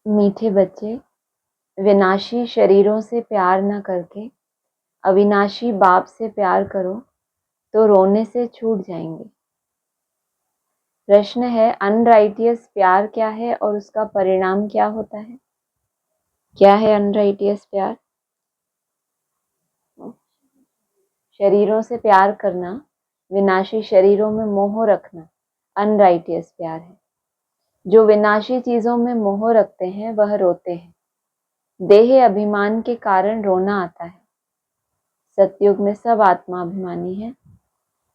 मीठे बच्चे, विनाशी शरीरों से प्यार न करके अविनाशी बाप से प्यार करो तो रोने से छूट जाएंगे। प्रश्न है, अनराइटियस प्यार क्या है और उसका परिणाम क्या होता है? क्या है अनराइटियस प्यार? शरीरों से प्यार करना, विनाशी शरीरों में मोह रखना अनराइटियस प्यार है। जो विनाशी चीजों में मोह रखते हैं वह रोते हैं। देह अभिमान के कारण रोना आता है। सतयुग में सब आत्मा अभिमानी है,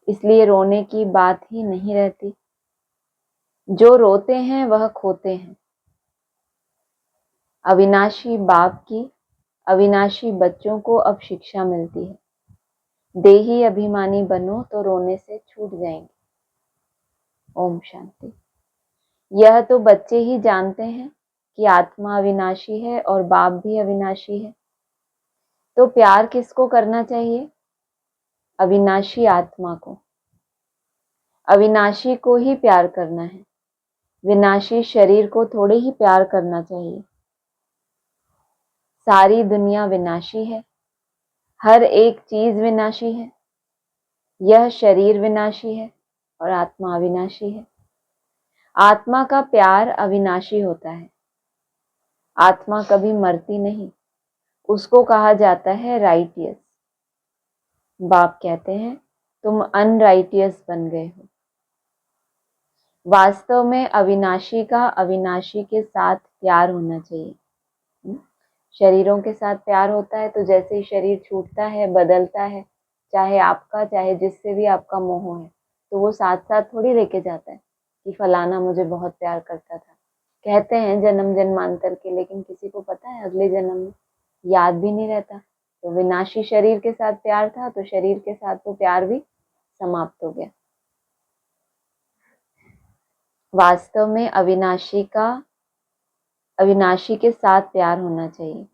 इसलिए रोने की बात ही नहीं रहती। जो रोते हैं वह खोते हैं। अविनाशी बाप की अविनाशी बच्चों को अब शिक्षा मिलती है। देही अभिमानी बनो तो रोने से छूट जाएंगे। ओम शांति। यह तो बच्चे ही जानते हैं कि आत्मा अविनाशी है और बाप भी अविनाशी है। तो प्यार किसको करना चाहिए? अविनाशी आत्मा को। अविनाशी को ही प्यार करना है। विनाशी शरीर को थोड़े ही प्यार करना चाहिए। सारी दुनिया विनाशी है, हर एक चीज विनाशी है। यह शरीर विनाशी है और आत्मा अविनाशी है। आत्मा का प्यार अविनाशी होता है। आत्मा कभी मरती नहीं, उसको कहा जाता है राइटियस। बाप कहते हैं तुम अनराइटियस बन गए हो। वास्तव में अविनाशी का अविनाशी के साथ प्यार होना चाहिए। शरीरों के साथ प्यार होता है तो जैसे ही शरीर छूटता है, बदलता है, चाहे आपका चाहे जिससे भी आपका मोह है, तो वो साथ साथ थोड़ी लेके जाता है कि फलाना मुझे बहुत प्यार करता था। कहते हैं जन्म जन्मांतर के, लेकिन किसी को पता है अगले जन्म में? याद भी नहीं रहता। तो विनाशी शरीर के साथ प्यार था तो शरीर के साथ तो प्यार भी समाप्त हो गया। वास्तव में अविनाशी के साथ प्यार होना चाहिए।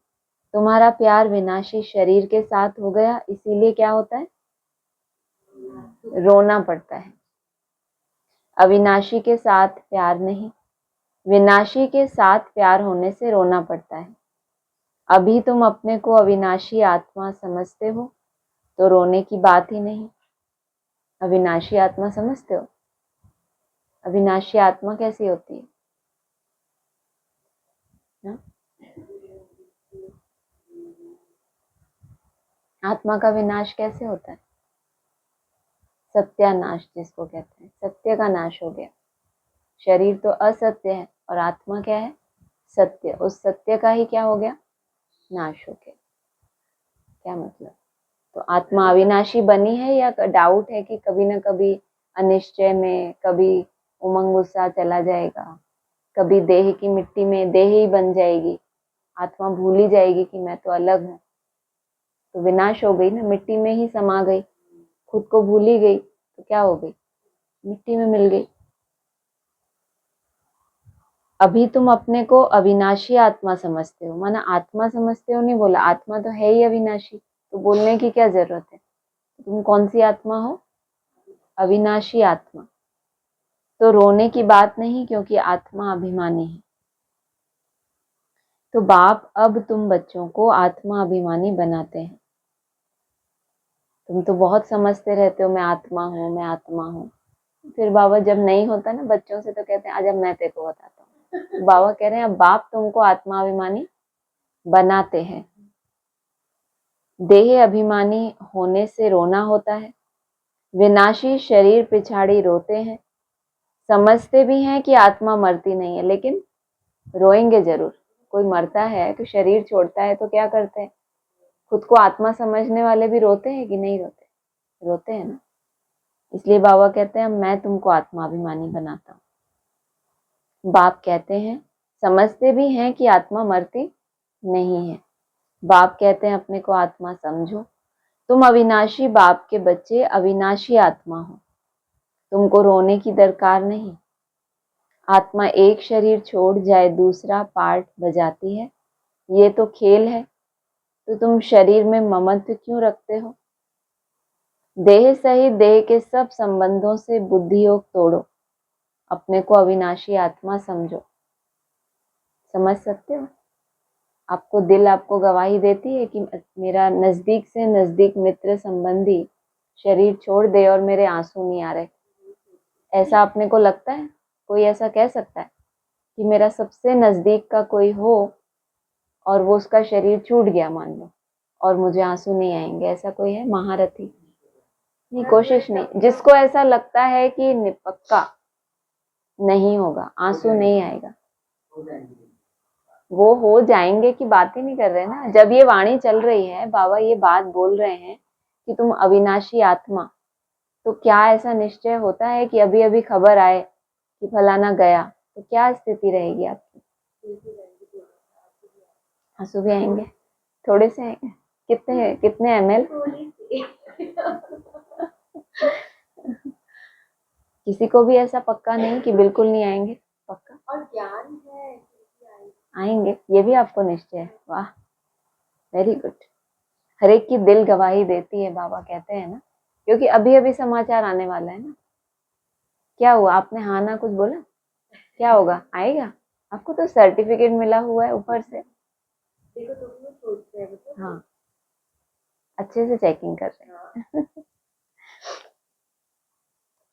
तुम्हारा प्यार विनाशी शरीर के साथ हो गया, इसीलिए क्या होता है? रोना पड़ता है। अविनाशी के साथ प्यार नहीं, विनाशी के साथ प्यार होने से रोना पड़ता है। अभी तुम अपने को अविनाशी आत्मा समझते हो तो रोने की बात ही नहीं। अविनाशी आत्मा समझते हो? अविनाशी आत्मा कैसी होती है ना? आत्मा का विनाश कैसे होता है? सत्यानाश जिसको कहते हैं, सत्य का नाश हो गया। शरीर तो असत्य है और आत्मा क्या है? सत्य। उस सत्य का ही क्या हो गया? नाश हो गया। क्या मतलब? तो आत्मा अविनाशी बनी है या डाउट है कि कभी ना कभी अनिश्चय में कभी उमंग गुस्सा चला जाएगा, कभी देह की मिट्टी में देह ही बन जाएगी, आत्मा भूल ही जाएगी कि मैं तो अलग हूँ। तो विनाश हो गई ना, मिट्टी में ही समा गई, खुद को भूल ही गई, तो क्या हो गई? मिट्टी में मिल गई। अभी तुम अपने को अविनाशी आत्मा समझते हो, माना आत्मा समझते हो नहीं बोला, आत्मा तो है ही अविनाशी, तो बोलने की क्या जरूरत है? तुम कौन सी आत्मा हो? अविनाशी आत्मा। तो रोने की बात नहीं, क्योंकि आत्मा अभिमानी है। तो बाप अब तुम बच्चों को आत्मा अभिमानी बनाते हैं। तुम तो बहुत समझते रहते हो, मैं आत्मा हूँ, मैं आत्मा हूँ। फिर बाबा जब नहीं होता ना बच्चों से, तो कहते हैं आजा मैं तेरे को बताता हूँ। बाबा कह रहे हैं अब बाप तुमको आत्मा अभिमानी बनाते हैं। देह अभिमानी होने से रोना होता है। विनाशी शरीर पिछाड़ी रोते हैं। समझते भी हैं कि आत्मा मरती नहीं है, लेकिन रोएंगे जरूर। कोई मरता है तो शरीर छोड़ता है तो क्या करते हैं? खुद को आत्मा समझने वाले भी रोते हैं कि नहीं रोते? रोते हैं ना। इसलिए बाबा कहते हैं मैं तुमको आत्मा अभिमानी बनाता हूँ। बाप कहते हैं समझते भी हैं कि आत्मा मरती नहीं है। बाप कहते हैं अपने को आत्मा समझो। तुम अविनाशी बाप के बच्चे अविनाशी आत्मा हो। तुमको रोने की दरकार नहीं। आत्मा एक शरीर छोड़ जाए दूसरा पार्ट बजाती है, ये तो खेल है। तो तुम शरीर में ममत्व क्यों रखते हो? देह सहित देह के सब संबंधों से बुद्धि योग तोड़ो। अपने को अविनाशी आत्मा समझो। समझ सकते हो? आपको दिल आपको गवाही देती है कि मेरा नजदीक से नजदीक मित्र संबंधी शरीर छोड़ दे और मेरे आंसू नहीं आ रहे। ऐसा अपने को लगता है? कोई ऐसा कह सकता है कि मेरा सबसे नजदीक का कोई हो और वो उसका शरीर छूट गया मान लो और मुझे आंसू नहीं आएंगे? ऐसा कोई है महारथी? नहीं, कोशिश नहीं। जिसको ऐसा लगता है कि पक्का नहीं होगा, आंसू नहीं आएगा, वो हो जाएंगे की बात ही नहीं कर रहे ना। जब ये वाणी चल रही है, बाबा ये बात बोल रहे हैं कि तुम अविनाशी आत्मा, तो क्या ऐसा निश्चय होता है कि अभी अभी खबर आए कि फलाना गया तो क्या स्थिति रहेगी आपकी? आंसू भी आएंगे, थोड़े से आएंगे। कितने कितने ml? किसी को भी ऐसा पक्का नहीं कि बिल्कुल नहीं आएंगे, पक्का। और ज्ञान है आएंगे, ये भी आपको निश्चय है। वाह, वेरी गुड। हर एक की दिल गवाही देती है, बाबा कहते हैं ना, क्योंकि अभी अभी समाचार आने वाला है ना। क्या हुआ? आपने हाँ ना कुछ बोला, क्या होगा? आएगा? आपको तो सर्टिफिकेट मिला हुआ है ऊपर से। देखो तुम सोचते हैं, हाँ, अच्छे से चेकिंग कर रहे हैं।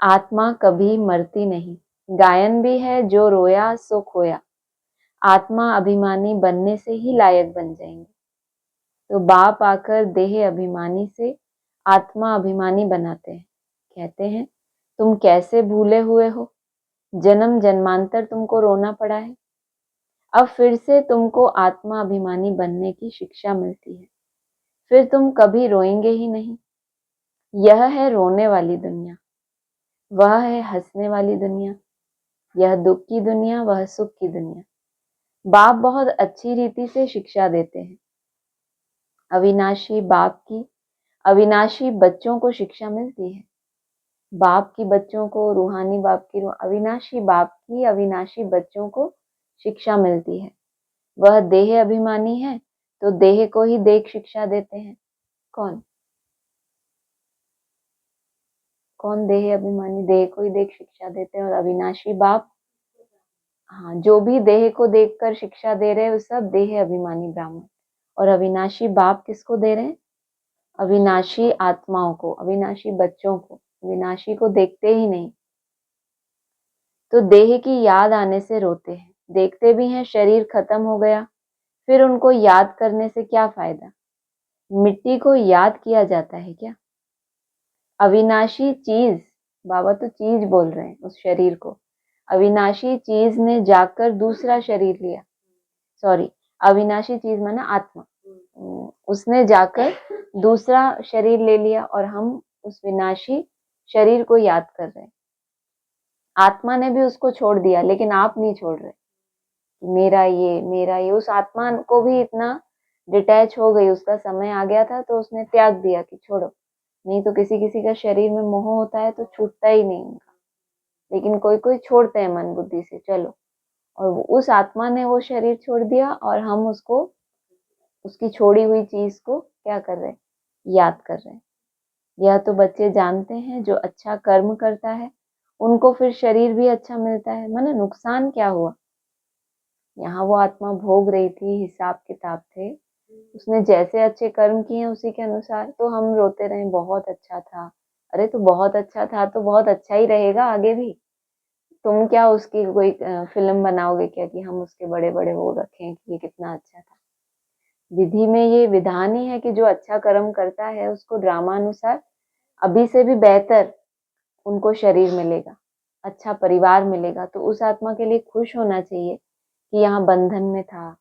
आत्मा कभी मरती नहीं, गायन भी है जो रोया सो खोया, आत्मा अभिमानी बनने से ही लायक बन जाएंगे। तो बाप आकर देह अभिमानी से आत्मा अभिमानी बनाते हैं। कहते हैं तुम कैसे भूले हुए हो, जन्म जन्मांतर तुमको रोना पड़ा है, अब फिर से तुमको आत्मा अभिमानी बनने की शिक्षा मिलती है, फिर तुम कभी रोएंगे ही नहीं। यह है रोने वाली दुनिया, वह है हंसने वाली दुनिया, यह दुख की दुनिया, वह सुख की दुनिया। बाप बहुत अच्छी रीति से शिक्षा देते हैं। अविनाशी बाप की अविनाशी बच्चों को शिक्षा मिलती है। बाप की बच्चों को, रूहानी बाप की अविनाशी बाप की अविनाशी बच्चों को शिक्षा मिलती है। वह देह अभिमानी है तो देह को ही देख शिक्षा देते हैं। कौन कौन देह अभिमानी? देह को ही देख शिक्षा देते हैं। और अविनाशी बाप, हाँ, जो भी देह को देखकर शिक्षा दे रहे हैं वो सब देह अभिमानी ब्राह्मण। और अविनाशी बाप किसको दे रहे हैं? अविनाशी आत्माओं को, अविनाशी बच्चों को। अविनाशी को देखते ही नहीं तो देह की याद आने से रोते हैं। देखते भी हैं शरीर खत्म हो गया, फिर उनको याद करने से क्या फायदा? मिट्टी को याद किया जाता है क्या? अविनाशी चीज, बाबा तो चीज बोल रहे हैं उस शरीर को। अविनाशी चीज ने जाकर दूसरा शरीर लिया, सॉरी, अविनाशी चीज माना आत्मा, उसने जाकर दूसरा शरीर ले लिया और हम उस विनाशी शरीर को याद कर रहे हैं। आत्मा ने भी उसको छोड़ दिया, लेकिन आप नहीं छोड़ रहे। मेरा ये, उस आत्मा को भी इतना डिटैच हो गई, उसका समय आ गया था तो उसने त्याग दिया कि छोड़ो। नहीं तो किसी किसी का शरीर में मोह होता है तो छूटता ही नहीं उनका, लेकिन कोई कोई छोड़ते हैं मन बुद्धि से, चलो। और उस आत्मा ने वो शरीर छोड़ दिया और हम उसको, उसकी छोड़ी हुई चीज को क्या कर रहे हैं? याद कर रहे हैं। यह तो बच्चे जानते हैं, जो अच्छा कर्म करता है उनको फिर शरीर भी अच्छा मिलता है। माना नुकसान क्या हुआ? यहाँ वो आत्मा भोग रही थी, हिसाब किताब थे, उसने जैसे अच्छे कर्म किए उसी के अनुसार, तो हम रोते रहे बहुत अच्छा था। अरे तो बहुत अच्छा था तो बहुत अच्छा ही रहेगा आगे भी। तुम क्या उसकी कोई फिल्म बनाओगे क्या कि हम उसके बड़े बड़े वो रखें कि ये कितना अच्छा था? विधि में ये विधान ही है कि जो अच्छा कर्म करता है उसको ड्रामा अनुसार अभी से भी बेहतर उनको शरीर मिलेगा, अच्छा परिवार मिलेगा। तो उस आत्मा के लिए खुश होना चाहिए कि यहाँ बंधन में था,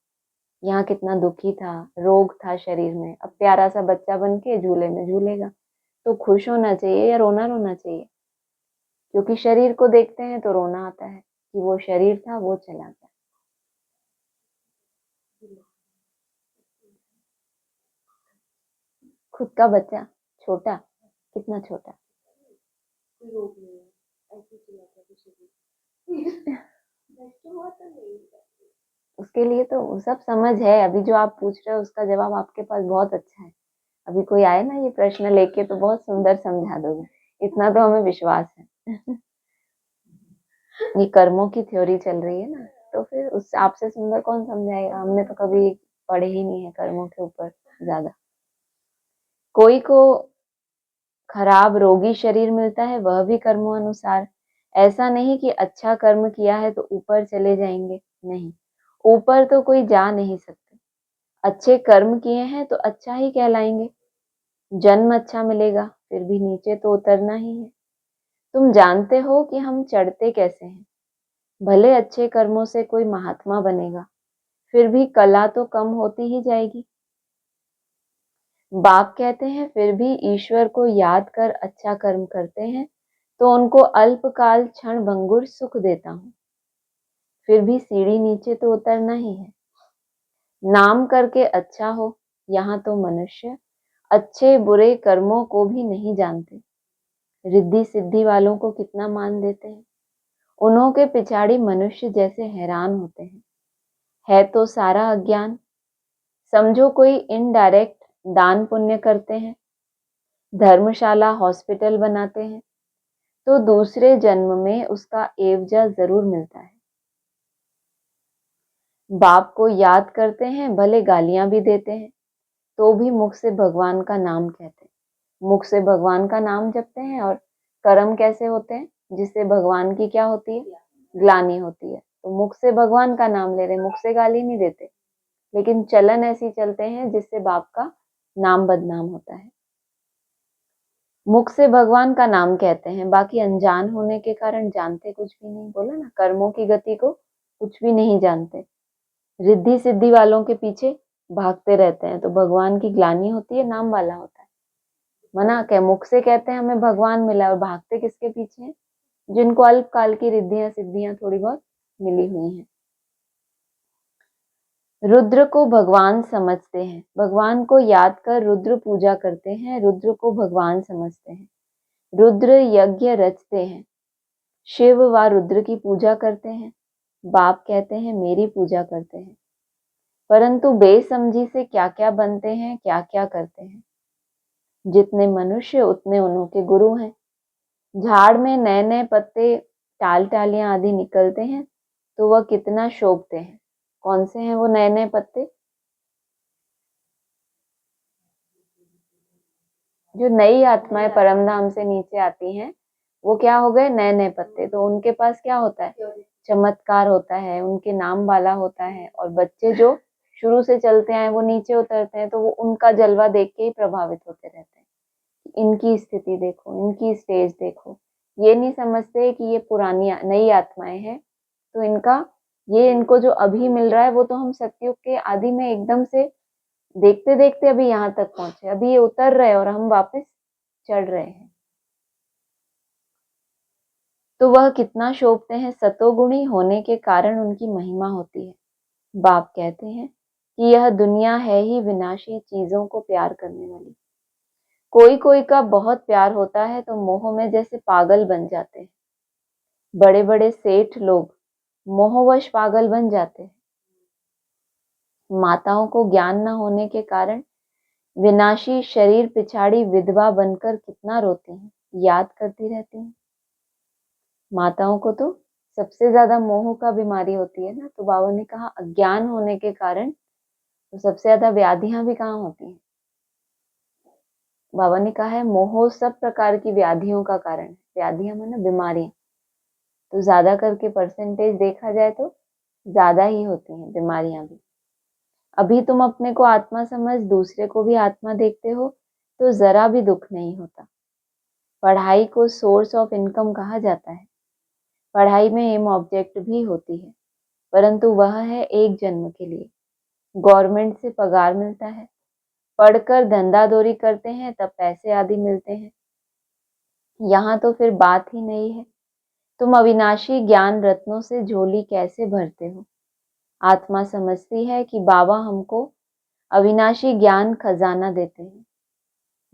यहाँ कितना दुखी था, रोग था शरीर में, अब प्यारा सा बच्चा बन के झूले में झूलेगा। तो खुश होना चाहिए या रोना रोना चाहिए? क्योंकि शरीर को देखते हैं तो रोना आता है कि वो शरीर था, वो चला गया। खुद का बच्चा छोटा, कितना छोटा, उसके लिए तो सब समझ है। अभी जो आप पूछ रहे हो उसका जवाब आपके पास बहुत अच्छा है। अभी कोई आए ना ये प्रश्न लेके तो बहुत सुंदर समझा दोगे, इतना तो हमें विश्वास है। ये कर्मों की थ्योरी चल रही है ना, तो तो फिर उस आपसे सुंदर कौन समझाएगा? हमने तो कभी पढ़े ही नहीं है कर्मों के ऊपर ज्यादा। कोई को खराब रोगी शरीर मिलता है, वह भी कर्मों अनुसार। ऐसा नहीं कि अच्छा कर्म किया है तो ऊपर चले जाएंगे, नहीं, ऊपर तो कोई जा नहीं सकते। अच्छे कर्म किए हैं तो अच्छा ही कहलाएंगे, जन्म अच्छा मिलेगा, फिर भी नीचे तो उतरना ही है। तुम जानते हो कि हम चढ़ते कैसे हैं। भले अच्छे कर्मों से कोई महात्मा बनेगा, फिर भी कला तो कम होती ही जाएगी। बाप कहते हैं फिर भी ईश्वर को याद कर अच्छा कर्म करते हैं तो उनको अल्पकाल क्षण भंगुर सुख देता हूँ, फिर भी सीढ़ी नीचे तो उतरना ही है। नाम करके अच्छा हो, यहाँ तो मनुष्य अच्छे बुरे कर्मों को भी नहीं जानते। रिद्धि सिद्धि वालों को कितना मान देते हैं, उन्हों के पिछाड़ी मनुष्य जैसे हैरान होते हैं। है तो सारा अज्ञान। समझो कोई इनडायरेक्ट दान पुण्य करते हैं, धर्मशाला हॉस्पिटल बनाते हैं, तो दूसरे जन्म में उसका एवजा जरूर मिलता है। बाप को याद करते हैं, भले गालियां भी देते हैं, तो भी मुख से भगवान का नाम कहते हैं। मुख से भगवान का नाम जपते हैं और कर्म कैसे होते हैं, जिससे भगवान की क्या होती है, ग्लानि होती है। तो मुख से भगवान का नाम ले रहे, मुख से गाली नहीं देते, लेकिन चलन ऐसी चलते हैं जिससे बाप का नाम बदनाम होता है। मुख से भगवान का नाम कहते हैं, बाकी अनजान होने के कारण जानते कुछ भी नहीं। बोला ना, कर्मों की गति को कुछ भी नहीं जानते। रिद्धि सिद्धि वालों के पीछे भागते रहते हैं, तो भगवान की ग्लानि होती है, नाम वाला होता है। मना क्या, मुख से कहते हैं हमें भगवान मिला, और भागते किसके पीछे हैं, जिनको अल्पकाल की रिद्धियां सिद्धियां थोड़ी बहुत मिली हुई हैं। रुद्र को भगवान समझते हैं, भगवान को याद कर रुद्र पूजा करते हैं, रुद्र को भगवान समझते हैं। रुद्र यज्ञ रचते हैं, शिव व रुद्र की पूजा करते हैं। बाप कहते हैं मेरी पूजा करते हैं, परंतु बेसमझी से क्या क्या बनते हैं, क्या क्या करते हैं। जितने मनुष्य उतने उन्हों गुरु हैं। झाड़ में नए नए पत्ते टाल टालियां आदि निकलते हैं तो वह कितना शोभते हैं। कौन से हैं वो नए नए पत्ते? जो नई आत्माएं परम धाम से नीचे आती हैं, वो क्या हो गए, नए नए पत्ते। तो उनके पास क्या होता है, चमत्कार होता है, उनके नाम वाला होता है। और बच्चे जो शुरू से चलते आए वो नीचे उतरते हैं, तो वो उनका जलवा देख के ही प्रभावित होते रहते हैं। इनकी स्थिति देखो, इनकी स्टेज देखो। ये नहीं समझते कि ये पुरानी नई आत्माएं हैं, तो इनको जो अभी मिल रहा है वो तो हम सतयुग के आदि में एकदम से देखते देखते अभी यहाँ तक पहुंचे। अभी ये उतर रहे और हम वापस चढ़ रहे हैं, तो वह कितना शोभते हैं। सतोगुणी होने के कारण उनकी महिमा होती है। बाप कहते हैं कि यह दुनिया है ही विनाशी, चीजों को प्यार करने वाली। कोई कोई का बहुत प्यार होता है तो मोह में जैसे पागल बन जाते हैं। बड़े बड़े सेठ लोग मोहवश पागल बन जाते हैं। माताओं को ज्ञान न होने के कारण विनाशी शरीर पिछाड़ी विधवा बनकर कितना रोती हैं, याद करती रहती हैं। माताओं को तो सबसे ज्यादा मोह का बीमारी होती है ना, तो बाबा ने कहा अज्ञान होने के कारण तो सबसे ज्यादा व्याधियां भी कहाँ होती हैं। बाबा ने कहा है मोह सब प्रकार की व्याधियों का कारण है। व्याधियां माने बीमारियां, तो ज्यादा करके परसेंटेज देखा जाए तो ज्यादा ही होती हैं बीमारियां भी। अभी तुम अपने को आत्मा समझ दूसरे को भी आत्मा देखते हो तो जरा भी दुख नहीं होता। पढ़ाई को सोर्स ऑफ इनकम कहा जाता है। पढ़ाई में एम ऑब्जेक्ट भी होती है, परंतु वह है एक जन्म के लिए। गवर्नमेंट से पगार मिलता है, पढ़कर धंधादौरी करते हैं तब पैसे आदि मिलते हैं। यहाँ तो फिर बात ही नहीं है। तुम अविनाशी ज्ञान रत्नों से झोली कैसे भरते हो। आत्मा समझती है कि बाबा हमको अविनाशी ज्ञान खजाना देते हैं।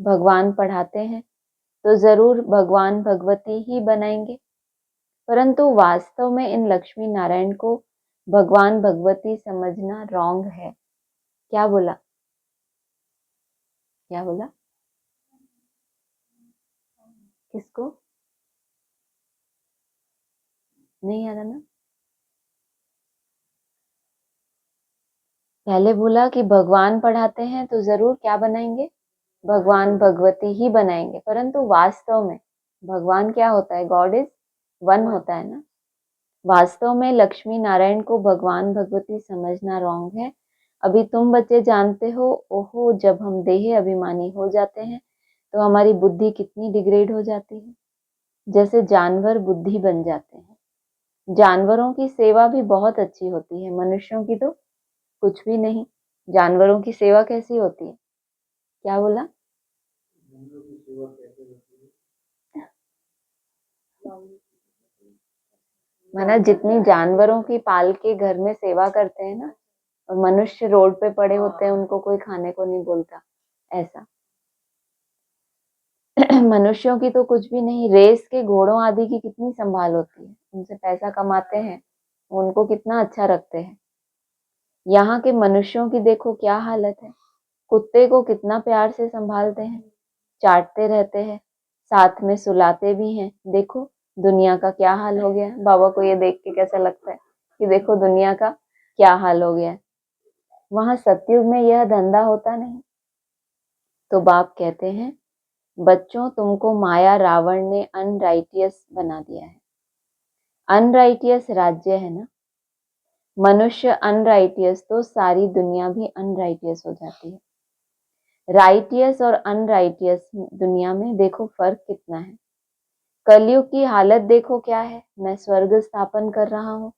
भगवान पढ़ाते हैं तो जरूर भगवान भगवती ही बनाएंगे, परंतु वास्तव में इन लक्ष्मी नारायण को भगवान भगवती समझना रॉन्ग है। क्या बोला, क्या बोला, किसको नहीं आ रहा ना? पहले बोला कि भगवान पढ़ाते हैं तो जरूर क्या बनाएंगे, भगवान भगवती ही बनाएंगे, परंतु वास्तव में भगवान क्या होता है, गॉड इज वन होता है ना। वास्तव में लक्ष्मी नारायण को भगवान भगवती समझना रॉन्ग है। अभी तुम बच्चे जानते हो, ओहो जब हम देह अभिमानी हो जाते हैं तो हमारी बुद्धि कितनी डिग्रेड हो जाती है, जैसे जानवर बुद्धि बन जाते हैं। जानवरों की सेवा भी बहुत अच्छी होती है, मनुष्यों की तो कुछ भी नहीं। जानवरों की सेवा कैसी होती है, क्या बोला? माना जितनी जानवरों की पाल के घर में सेवा करते हैं ना, और मनुष्य रोड पे पड़े होते हैं, उनको कोई खाने को नहीं बोलता, ऐसा। मनुष्यों की तो कुछ भी नहीं। रेस के घोड़ों आदि की कितनी संभाल होती है, उनसे पैसा कमाते हैं, उनको कितना अच्छा रखते हैं। यहाँ के मनुष्यों की देखो क्या हालत है। कुत्ते को कितना प्यार से संभालते हैं, चाटते रहते हैं, साथ में सुलाते भी हैं। देखो दुनिया का क्या हाल हो गया है। बाबा को ये देख के कैसा लगता है कि देखो दुनिया का क्या हाल हो गया है। वहां सतयुग में यह धंधा होता नहीं। तो बाप कहते हैं, बच्चों तुमको माया रावण ने अनराइटियस बना दिया है। अनराइटियस राज्य है ना, मनुष्य अनराइटियस तो सारी दुनिया भी अनराइटियस हो जाती है। राइटियस और अनराइटियस दुनिया में देखो फर्क कितना है। कलयुग की हालत देखो क्या है। मैं स्वर्ग स्थापन कर रहा हूँ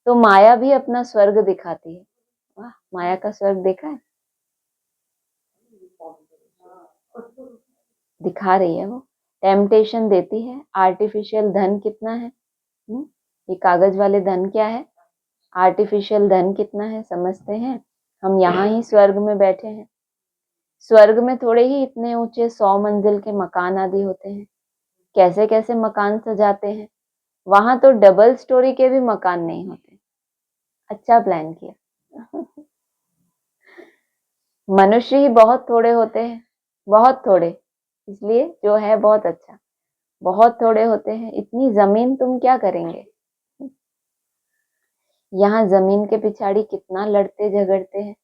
तो माया भी अपना स्वर्ग दिखाती है। वाह, माया का स्वर्ग देखा है, दिखा रही है वो, टेम्पटेशन देती है। आर्टिफिशियल धन कितना है, ये कागज वाले धन क्या है, आर्टिफिशियल धन कितना है, समझते हैं? हम यहाँ ही स्वर्ग में बैठे हैं। स्वर्ग में थोड़े ही इतने ऊंचे 100 मंजिल के मकान आदि होते हैं। कैसे कैसे मकान सजाते हैं। वहां तो डबल स्टोरी के भी मकान नहीं होते। अच्छा प्लान किया। मनुष्य ही बहुत थोड़े होते हैं, बहुत थोड़े, इसलिए जो है बहुत अच्छा, बहुत थोड़े होते हैं। इतनी जमीन तुम क्या करेंगे। यहाँ जमीन के पिछाड़ी कितना लड़ते झगड़ते हैं।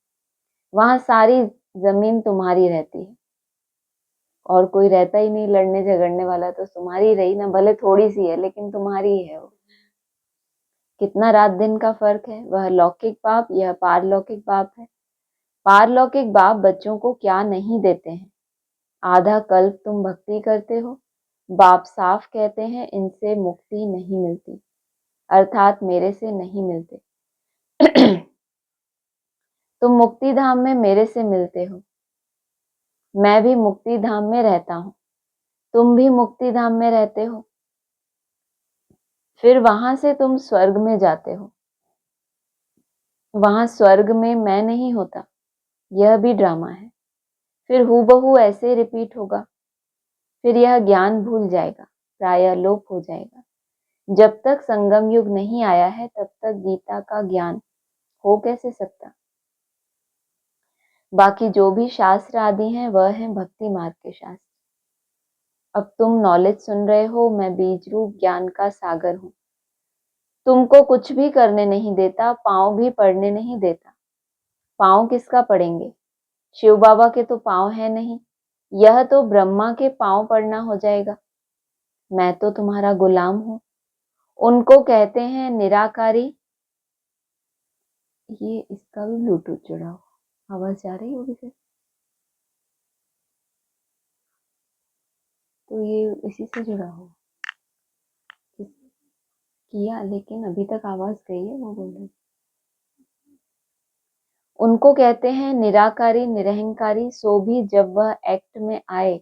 वहां सारी जमीन तुम्हारी रहती है और कोई रहता ही नहीं लड़ने झगड़ने वाला, तो तुम्हारी रही ना, भले थोड़ी सी है लेकिन तुम्हारी ही है वो। कितना रात दिन का फर्क है। वह लौकिक बाप, यह पारलौकिक बाप है। पारलौकिक बाप बच्चों को क्या नहीं देते हैं। आधा कल्प तुम भक्ति करते हो, बाप साफ कहते हैं इनसे मुक्ति नहीं मिलती, अर्थात मेरे से नहीं मिलते। तुम मुक्ति धाम में मेरे से मिलते हो, मैं भी मुक्ति धाम में रहता हूँ, तुम भी मुक्ति धाम में रहते हो, फिर वहां से तुम स्वर्ग में जाते हो। वहां स्वर्ग में मैं नहीं होता, यह भी ड्रामा है। फिर हूबहू ऐसे रिपीट होगा। फिर यह ज्ञान भूल जाएगा, प्रायः लोप हो जाएगा। जब तक संगम युग नहीं आया है तब तक गीता का ज्ञान हो कैसे सकता। बाकी जो भी शास्त्र आदि हैं वह हैं भक्ति मार्ग के शास्त्र। अब तुम नॉलेज सुन रहे हो, मैं बीज रूप ज्ञान का सागर हूं। तुमको कुछ भी करने नहीं देता, पांव भी पड़ने नहीं देता। पांव किसका पड़ेंगे, शिव बाबा के तो पांव है नहीं, यह तो ब्रह्मा के पांव पड़ना हो जाएगा। मैं तो तुम्हारा गुलाम हूं। उनको कहते हैं निराकारी। ये इसका भी ब्लूटूथ जुड़ा हो, आवाज जा रही होगी फिर तो ये इसी से जुड़ा हो किया, लेकिन अभी तक आवाज गई है, वो बोल रही। उनको कहते हैं निराकारी निरहंकारी, सो भी जब वह एक्ट में आए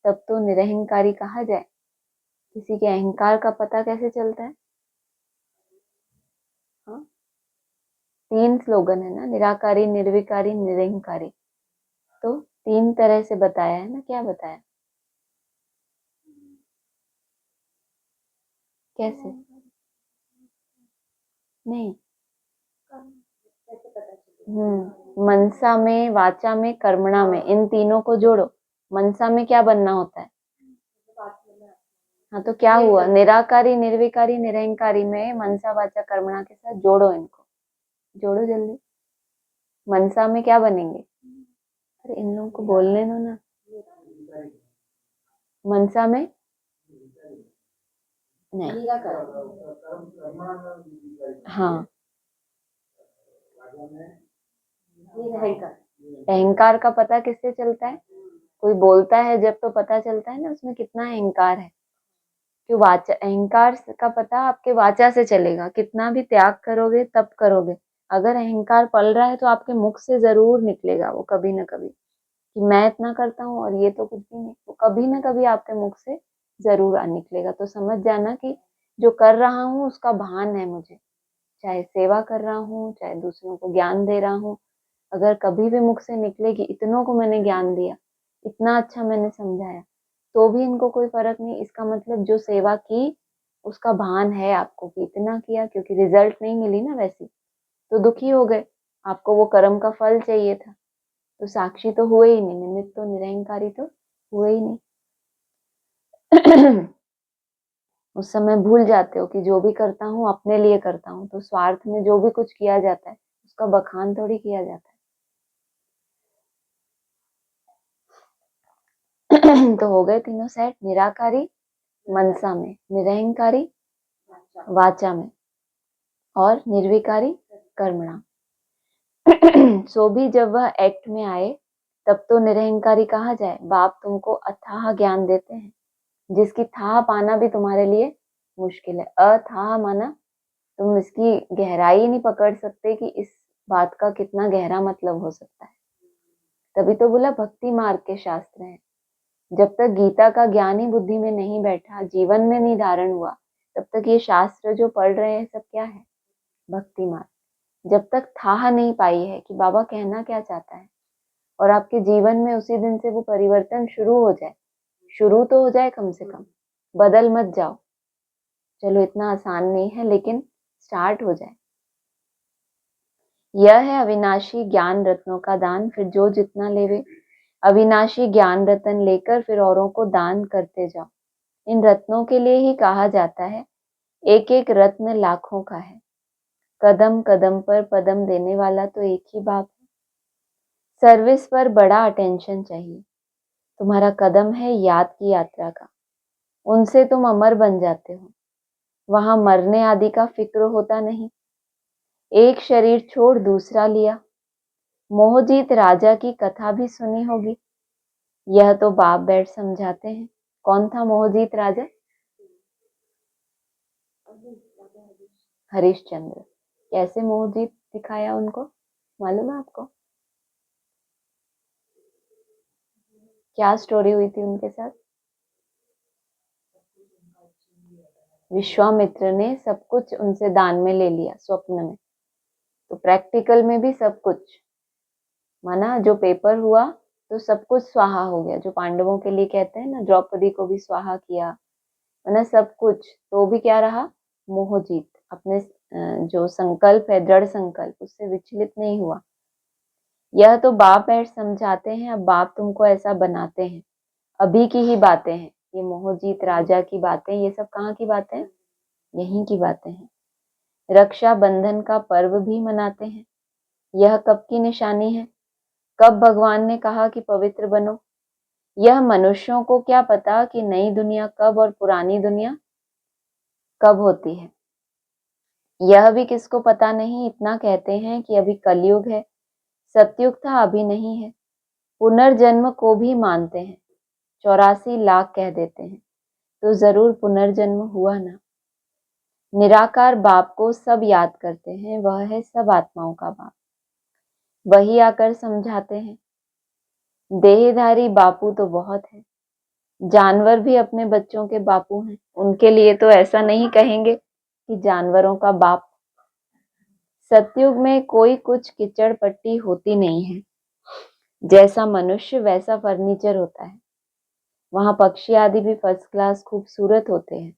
तब तो निरहंकारी कहा जाए। किसी के अहंकार का पता कैसे चलता है। हाँ, 3 स्लोगन है ना, निराकारी निर्विकारी निरहंकारी, तो 3 तरह से बताया है ना। क्या बताया, कैसे नहीं। मनसा में, वाचा में, कर्मणा में, इन तीनों को जोड़ो। मनसा में क्या बनना होता है। हाँ, तो क्या हुआ, निराकारी निर्विकारी निरहंकारी में मनसा वाचा कर्मणा के साथ जोड़ो, इनको जोड़ो जल्दी। मनसा में क्या बनेंगे? अरे इन लोगों को बोलने दो ना। मनसा में नहीं, हाँ, अहंकार का पता किससे चलता है? कोई बोलता है जब तो पता चलता है ना उसमें कितना अहंकार है। क्यों? वाचा, अहंकार का पता आपके वाचा से चलेगा। कितना भी त्याग करोगे तब करोगे। अगर अहंकार पल रहा है तो आपके मुख से जरूर निकलेगा वो, कभी ना कभी, कि मैं इतना करता हूँ और ये तो कुछ भी नहीं। वो कभी ना कभी आपके मुख से जरूर निकलेगा। तो समझ जाना कि जो कर रहा हूँ उसका भान है मुझे, चाहे सेवा कर रहा हूँ, चाहे दूसरों को ज्ञान दे रहा हूँ। अगर कभी भी मुख से निकले कि इतनों को मैंने ज्ञान दिया, इतना अच्छा मैंने समझाया, तो भी इनको कोई फर्क नहीं, इसका मतलब जो सेवा की उसका भान है आपको कि इतना किया, क्योंकि रिजल्ट नहीं मिली ना वैसी, तो दुखी हो गए। आपको वो कर्म का फल चाहिए था, तो साक्षी तो हुए ही नहीं, निमित्त तो निरहंकारी तो हुए ही नहीं। उस समय भूल जाते हो कि जो भी करता हूँ अपने लिए करता हूँ, तो स्वार्थ में जो भी कुछ किया जाता है उसका बखान थोड़ी किया जाता है। तो हो गए तीनों सेट, निराकारी मनसा में, निरहंकारी वाचा में, और निर्विकारी कर्मणा। सो भी जब वह एक्ट में आए तब तो निरहंकारी कहा जाए। बाप तुमको अथाह ज्ञान देते हैं जिसकी थाह पाना भी तुम्हारे लिए मुश्किल है। अथाह माना तुम इसकी गहराई नहीं पकड़ सकते कि इस बात का कितना गहरा मतलब हो सकता है। तभी तो बोला भक्ति मार्ग के शास्त्र हैं। जब तक गीता का ज्ञान ही बुद्धि में नहीं बैठा, जीवन में नहीं धारण हुआ, तब तक ये शास्त्र जो पढ़ रहे हैं सब क्या है? भक्ति मार्ग। जब तक थाह नहीं पाई है कि बाबा कहना क्या चाहता है, और आपके जीवन में उसी दिन से वो परिवर्तन शुरू हो जाए, शुरू तो हो जाए कम से कम, बदल मत जाओ। चलो इतना आसान नहीं है लेकिन स्टार्ट हो जाए। यह है अविनाशी ज्ञान रत्नों का दान, फिर जो जितना लेवे। अविनाशी ज्ञान रत्न लेकर फिर औरों को दान करते जाओ। इन रत्नों के लिए ही कहा जाता है एक एक रत्न लाखों का है। कदम कदम पर पदम देने वाला तो एक ही बाप है। सर्विस पर बड़ा अटेंशन चाहिए। तुम्हारा कदम है याद की यात्रा का, उनसे तुम अमर बन जाते हो। वहां मरने आदि का फिक्र होता नहीं। एक शरीर छोड़ दूसरा लिया। मोहजीत राजा की कथा भी सुनी होगी। यह तो बाप बैठ समझाते हैं। कौन था मोहजीत राजा? हरिश्चंद्र। कैसे मोहजीत दिखाया उनको, मालूम है आपको? क्या स्टोरी हुई थी उनके साथ? विश्वामित्र ने सब कुछ उनसे दान में ले लिया स्वप्न में। तो प्रैक्टिकल में भी सब कुछ माना, जो पेपर हुआ तो सब कुछ स्वाहा हो गया। जो पांडवों के लिए कहते हैं ना, द्रौपदी को भी स्वाहा किया, माना सब कुछ। तो भी क्या रहा? मोहजीत। अपने जो संकल्प है, दृढ़ संकल्प, उससे विचलित नहीं हुआ। यह तो बाप बैठ समझाते हैं। अब बाप तुमको ऐसा बनाते हैं। अभी की ही बातें हैं ये, मोहजीत राजा की बातें। ये सब कहाँ की बातें? यहीं की बातें हैं। रक्षा बंधन का पर्व भी मनाते हैं। यह कब की निशानी है? कब भगवान ने कहा कि पवित्र बनो? यह मनुष्यों को क्या पता कि नई दुनिया कब और पुरानी दुनिया कब होती है। यह भी किसको पता नहीं। इतना कहते हैं कि अभी कलयुग है, सतयुग था अभी नहीं है। पुनर्जन्म को भी मानते हैं। 84 लाख कह देते हैं, तो जरूर पुनर्जन्म हुआ ना। निराकार बाप को सब याद करते हैं। वह है सब आत्माओं का बाप। वही आकर समझाते हैं। देहधारी बापू तो बहुत है। जानवर भी अपने बच्चों के बापू हैं। उनके लिए तो ऐसा नहीं कहेंगे कि जानवरों का बाप। सतयुग में कोई कुछ कीचड़ पट्टी होती नहीं है। जैसा मनुष्य वैसा फर्नीचर होता है। वहां पक्षी आदि भी फर्स्ट क्लास खूबसूरत होते हैं।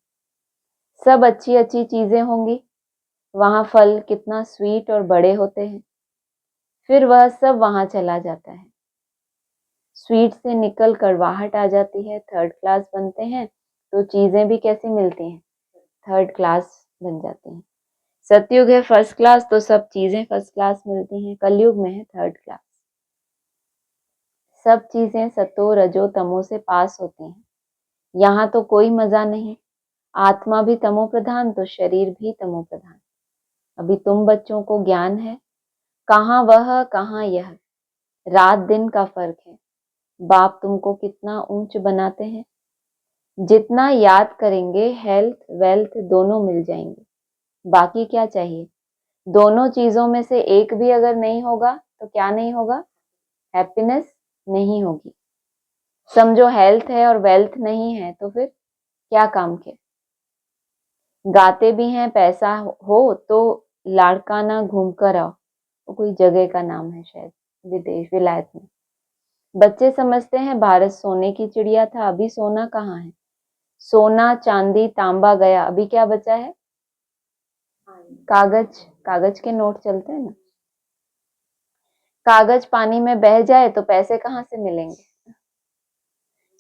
सब अच्छी अच्छी चीजें होंगी। वहां फल कितना स्वीट और बड़े होते हैं। फिर वह सब वहां चला जाता है। स्वीट से निकल कड़वाहट आ जाती है, थर्ड क्लास बनते हैं, तो चीजें भी कैसी मिलती हैं? थर्ड क्लास बन जाती हैं। सतयुग है फर्स्ट क्लास, तो सब चीजें फर्स्ट क्लास मिलती हैं। कलयुग में है थर्ड क्लास। सब चीजें सतो रजो तमो से पास होती हैं। यहाँ तो कोई मजा नहीं। आत्मा भी तमो प्रधान तो शरीर भी तमो प्रधान। अभी तुम बच्चों को ज्ञान है, कहाँ वह कहाँ यह, रात दिन का फर्क है। बाप तुमको कितना ऊंच बनाते हैं। जितना याद करेंगे हेल्थ वेल्थ दोनों मिल जाएंगे। बाकी क्या चाहिए। दोनों चीजों में से एक भी अगर नहीं होगा तो क्या नहीं होगा, हैप्पीनेस नहीं होगी। समझो हेल्थ है और वेल्थ नहीं है तो फिर क्या काम के। गाते भी हैं पैसा हो तो लाड़काना घूम कर आओ, तो कोई जगह का नाम है शायद विदेश विलायत में। बच्चे समझते हैं भारत सोने की चिड़िया था, अभी सोना कहाँ है। सोना चांदी तांबा गया, अभी क्या बचा है, कागज। कागज के नोट चलते हैं ना। कागज पानी में बह जाए तो पैसे कहाँ से मिलेंगे।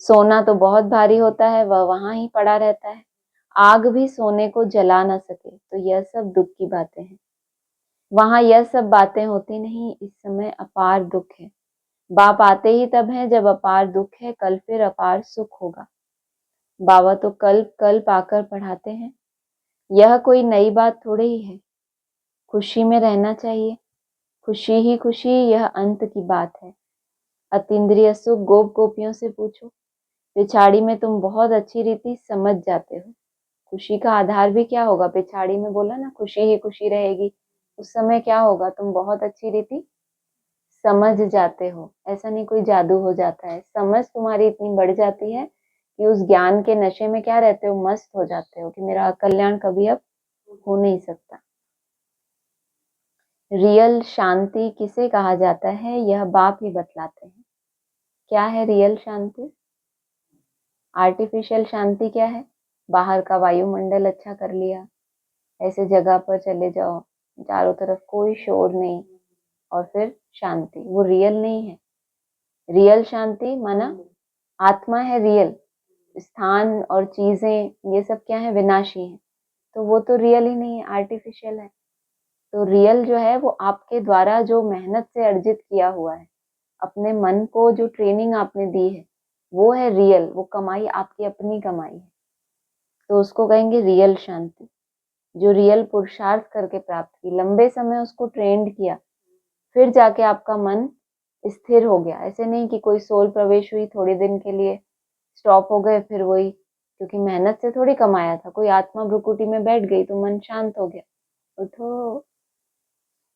सोना तो बहुत भारी होता है, वह वहां ही पड़ा रहता है। आग भी सोने को जला ना सके, तो यह सब दुख की बातें हैं। वहां यह सब बातें होती नहीं। इस समय अपार दुख है। बाप आते ही तब है जब अपार दुख है, कल फिर अपार सुख होगा। बाबा तो कल्प कल्प आकर पढ़ाते हैं। यह कोई नई बात थोड़ी ही है। खुशी में रहना चाहिए, खुशी ही खुशी, यह अंत की बात है। अतीन्द्रिय सुख गोप गोपियों से पूछो, पिछाड़ी में तुम बहुत अच्छी रीति समझ जाते हो। खुशी का आधार भी क्या होगा, पिछाड़ी में बोला ना खुशी ही खुशी रहेगी, उस समय क्या होगा, तुम बहुत अच्छी रीति समझ जाते हो। ऐसा नहीं कोई जादू हो जाता है, समझ तुम्हारी इतनी बढ़ जाती है कि उस ज्ञान के नशे में क्या रहते हो, मस्त हो जाते हो कि मेरा कल्याण कभी अब हो नहीं सकता। रियल शांति किसे कहा जाता है, यह बाप ही बतलाते हैं। क्या है रियल शांति। आर्टिफिशियल शांति क्या है, बाहर का वायुमंडल अच्छा कर लिया, ऐसे जगह पर चले जाओ चारों तरफ कोई शोर नहीं और फिर शांति, वो रियल नहीं है। रियल शांति माना आत्मा है रियल, स्थान और चीजें ये सब क्या है, विनाशी है, तो वो तो रियल ही नहीं है, आर्टिफिशियल है। तो रियल जो है वो आपके द्वारा जो मेहनत से अर्जित किया हुआ है, अपने मन को जो ट्रेनिंग आपने दी है, वो है रियल, वो कमाई आपकी अपनी कमाई है, तो उसको कहेंगे रियल शांति। जो रियल पुरुषार्थ करके प्राप्त की, लंबे समय उसको ट्रेंड किया, फिर जाके आपका मन स्थिर हो गया। ऐसे नहीं कि कोई सोल प्रवेश हुई थोड़ी दिन के लिए स्टॉप हो गए, फिर वही, क्योंकि मेहनत से थोड़ी कमाया था। कोई आत्मा भ्रुकुटी में बैठ गई तो मन शांत हो गया, उठो।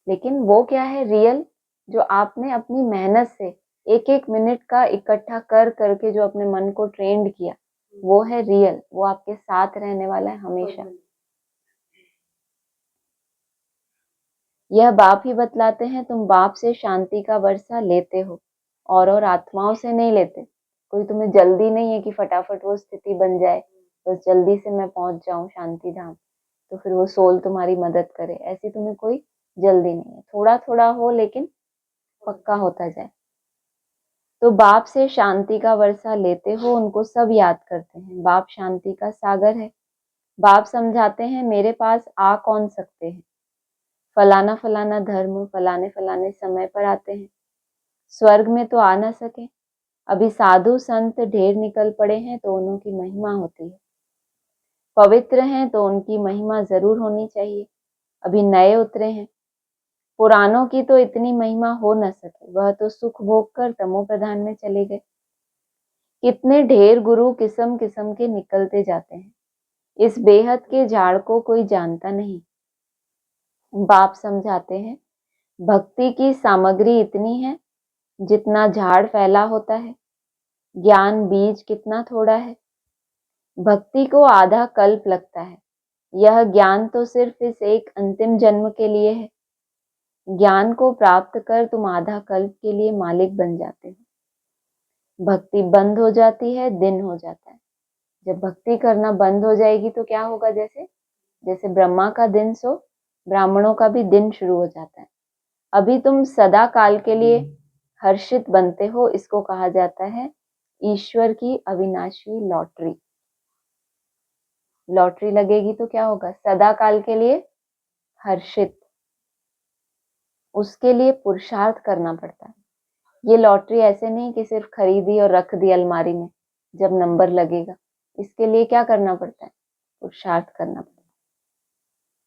लेकिन वो क्या है रियल, जो आपने अपनी मेहनत से एक एक मिनट का इकट्ठा कर करके जो अपने मन को ट्रेंड किया, वो है रियल, वो आपके साथ रहने वाला है हमेशा। यह बाप ही बतलाते हैं, तुम बाप से शांति का वर्षा लेते हो और आत्माओं से नहीं लेते। कोई तुम्हें जल्दी नहीं है कि फटाफट वो स्थिति बन जाए, बस जल्दी से मैं पहुंच जाऊं शांति धाम, तो फिर वो सोल तुम्हारी मदद करे, ऐसी तुम्हें कोई जल्दी नहीं है। थोड़ा थोड़ा हो लेकिन पक्का होता जाए। तो बाप से शांति का वर्षा लेते हो, उनको सब याद करते हैं। बाप शांति का सागर है। बाप समझाते हैं मेरे पास आ कौन सकते हैं, फलाना फलाना धर्म फलाने फलाने समय पर आते हैं, स्वर्ग में तो आ ना सके। अभी साधु संत ढेर निकल पड़े हैं तो उनकी महिमा होती है। पवित्र हैं तो उनकी महिमा जरूर होनी चाहिए। अभी नए उतरे हैं, पुरानों की तो इतनी महिमा हो न सके, वह तो सुख भोग कर तमो प्रधान में चले गए। कितने ढेर गुरु किस्म किस्म के निकलते जाते हैं, इस बेहद के झाड़ को कोई जानता नहीं। बाप समझाते हैं भक्ति की सामग्री इतनी है जितना झाड़ फैला होता है, ज्ञान बीज कितना थोड़ा है। भक्ति को आधा कल्प लगता है, यह ज्ञान तो सिर्फ इस एक अंतिम जन्म के लिए है। ज्ञान को प्राप्त कर तुम आधा कल्प के लिए मालिक बन जाते हो। भक्ति बंद हो जाती है, दिन हो जाता है। जब भक्ति करना बंद हो जाएगी तो क्या होगा, जैसे जैसे ब्रह्मा का दिन सो ब्राह्मणों का भी दिन शुरू हो जाता है। अभी तुम सदा काल के लिए हर्षित बनते हो, इसको कहा जाता है ईश्वर की अविनाशी लॉटरी। लॉटरी लगेगी तो क्या होगा, सदा काल के लिए हर्षित, उसके लिए पुरुषार्थ करना पड़ता है। ये लॉटरी ऐसे नहीं कि सिर्फ खरीदी और रख दी अलमारी में, जब नंबर लगेगा। इसके लिए क्या करना पड़ता है? पुरुषार्थ करना पड़ता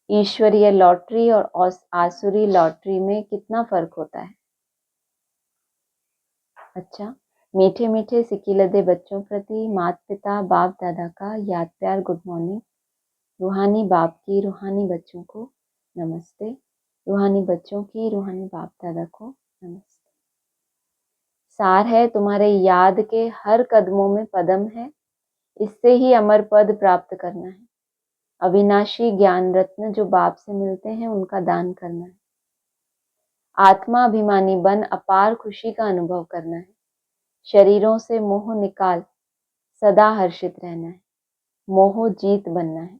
है। ईश्वरीय लॉटरी और आसुरी लॉटरी में कितना फर्क होता है? अच्छा, मीठे मीठे सिकीलदे बच्चों प्रति माता पिता बाप दादा का याद प्यार गुड मॉर्निंग। रूहानी बाप की रूहानी बच्चों को नमस्ते। रूहानी बच्चों की रूहानी बाप दादा को नमस्ते। सार है, तुम्हारे याद के हर कदमों में पदम है, इससे ही अमर पद प्राप्त करना है। अविनाशी ज्ञान रत्न जो बाप से मिलते हैं उनका दान करना है। आत्मा अभिमानी बन अपार खुशी का अनुभव करना है। शरीरों से मोह निकाल सदा हर्षित रहना है। मोह जीत बनना है।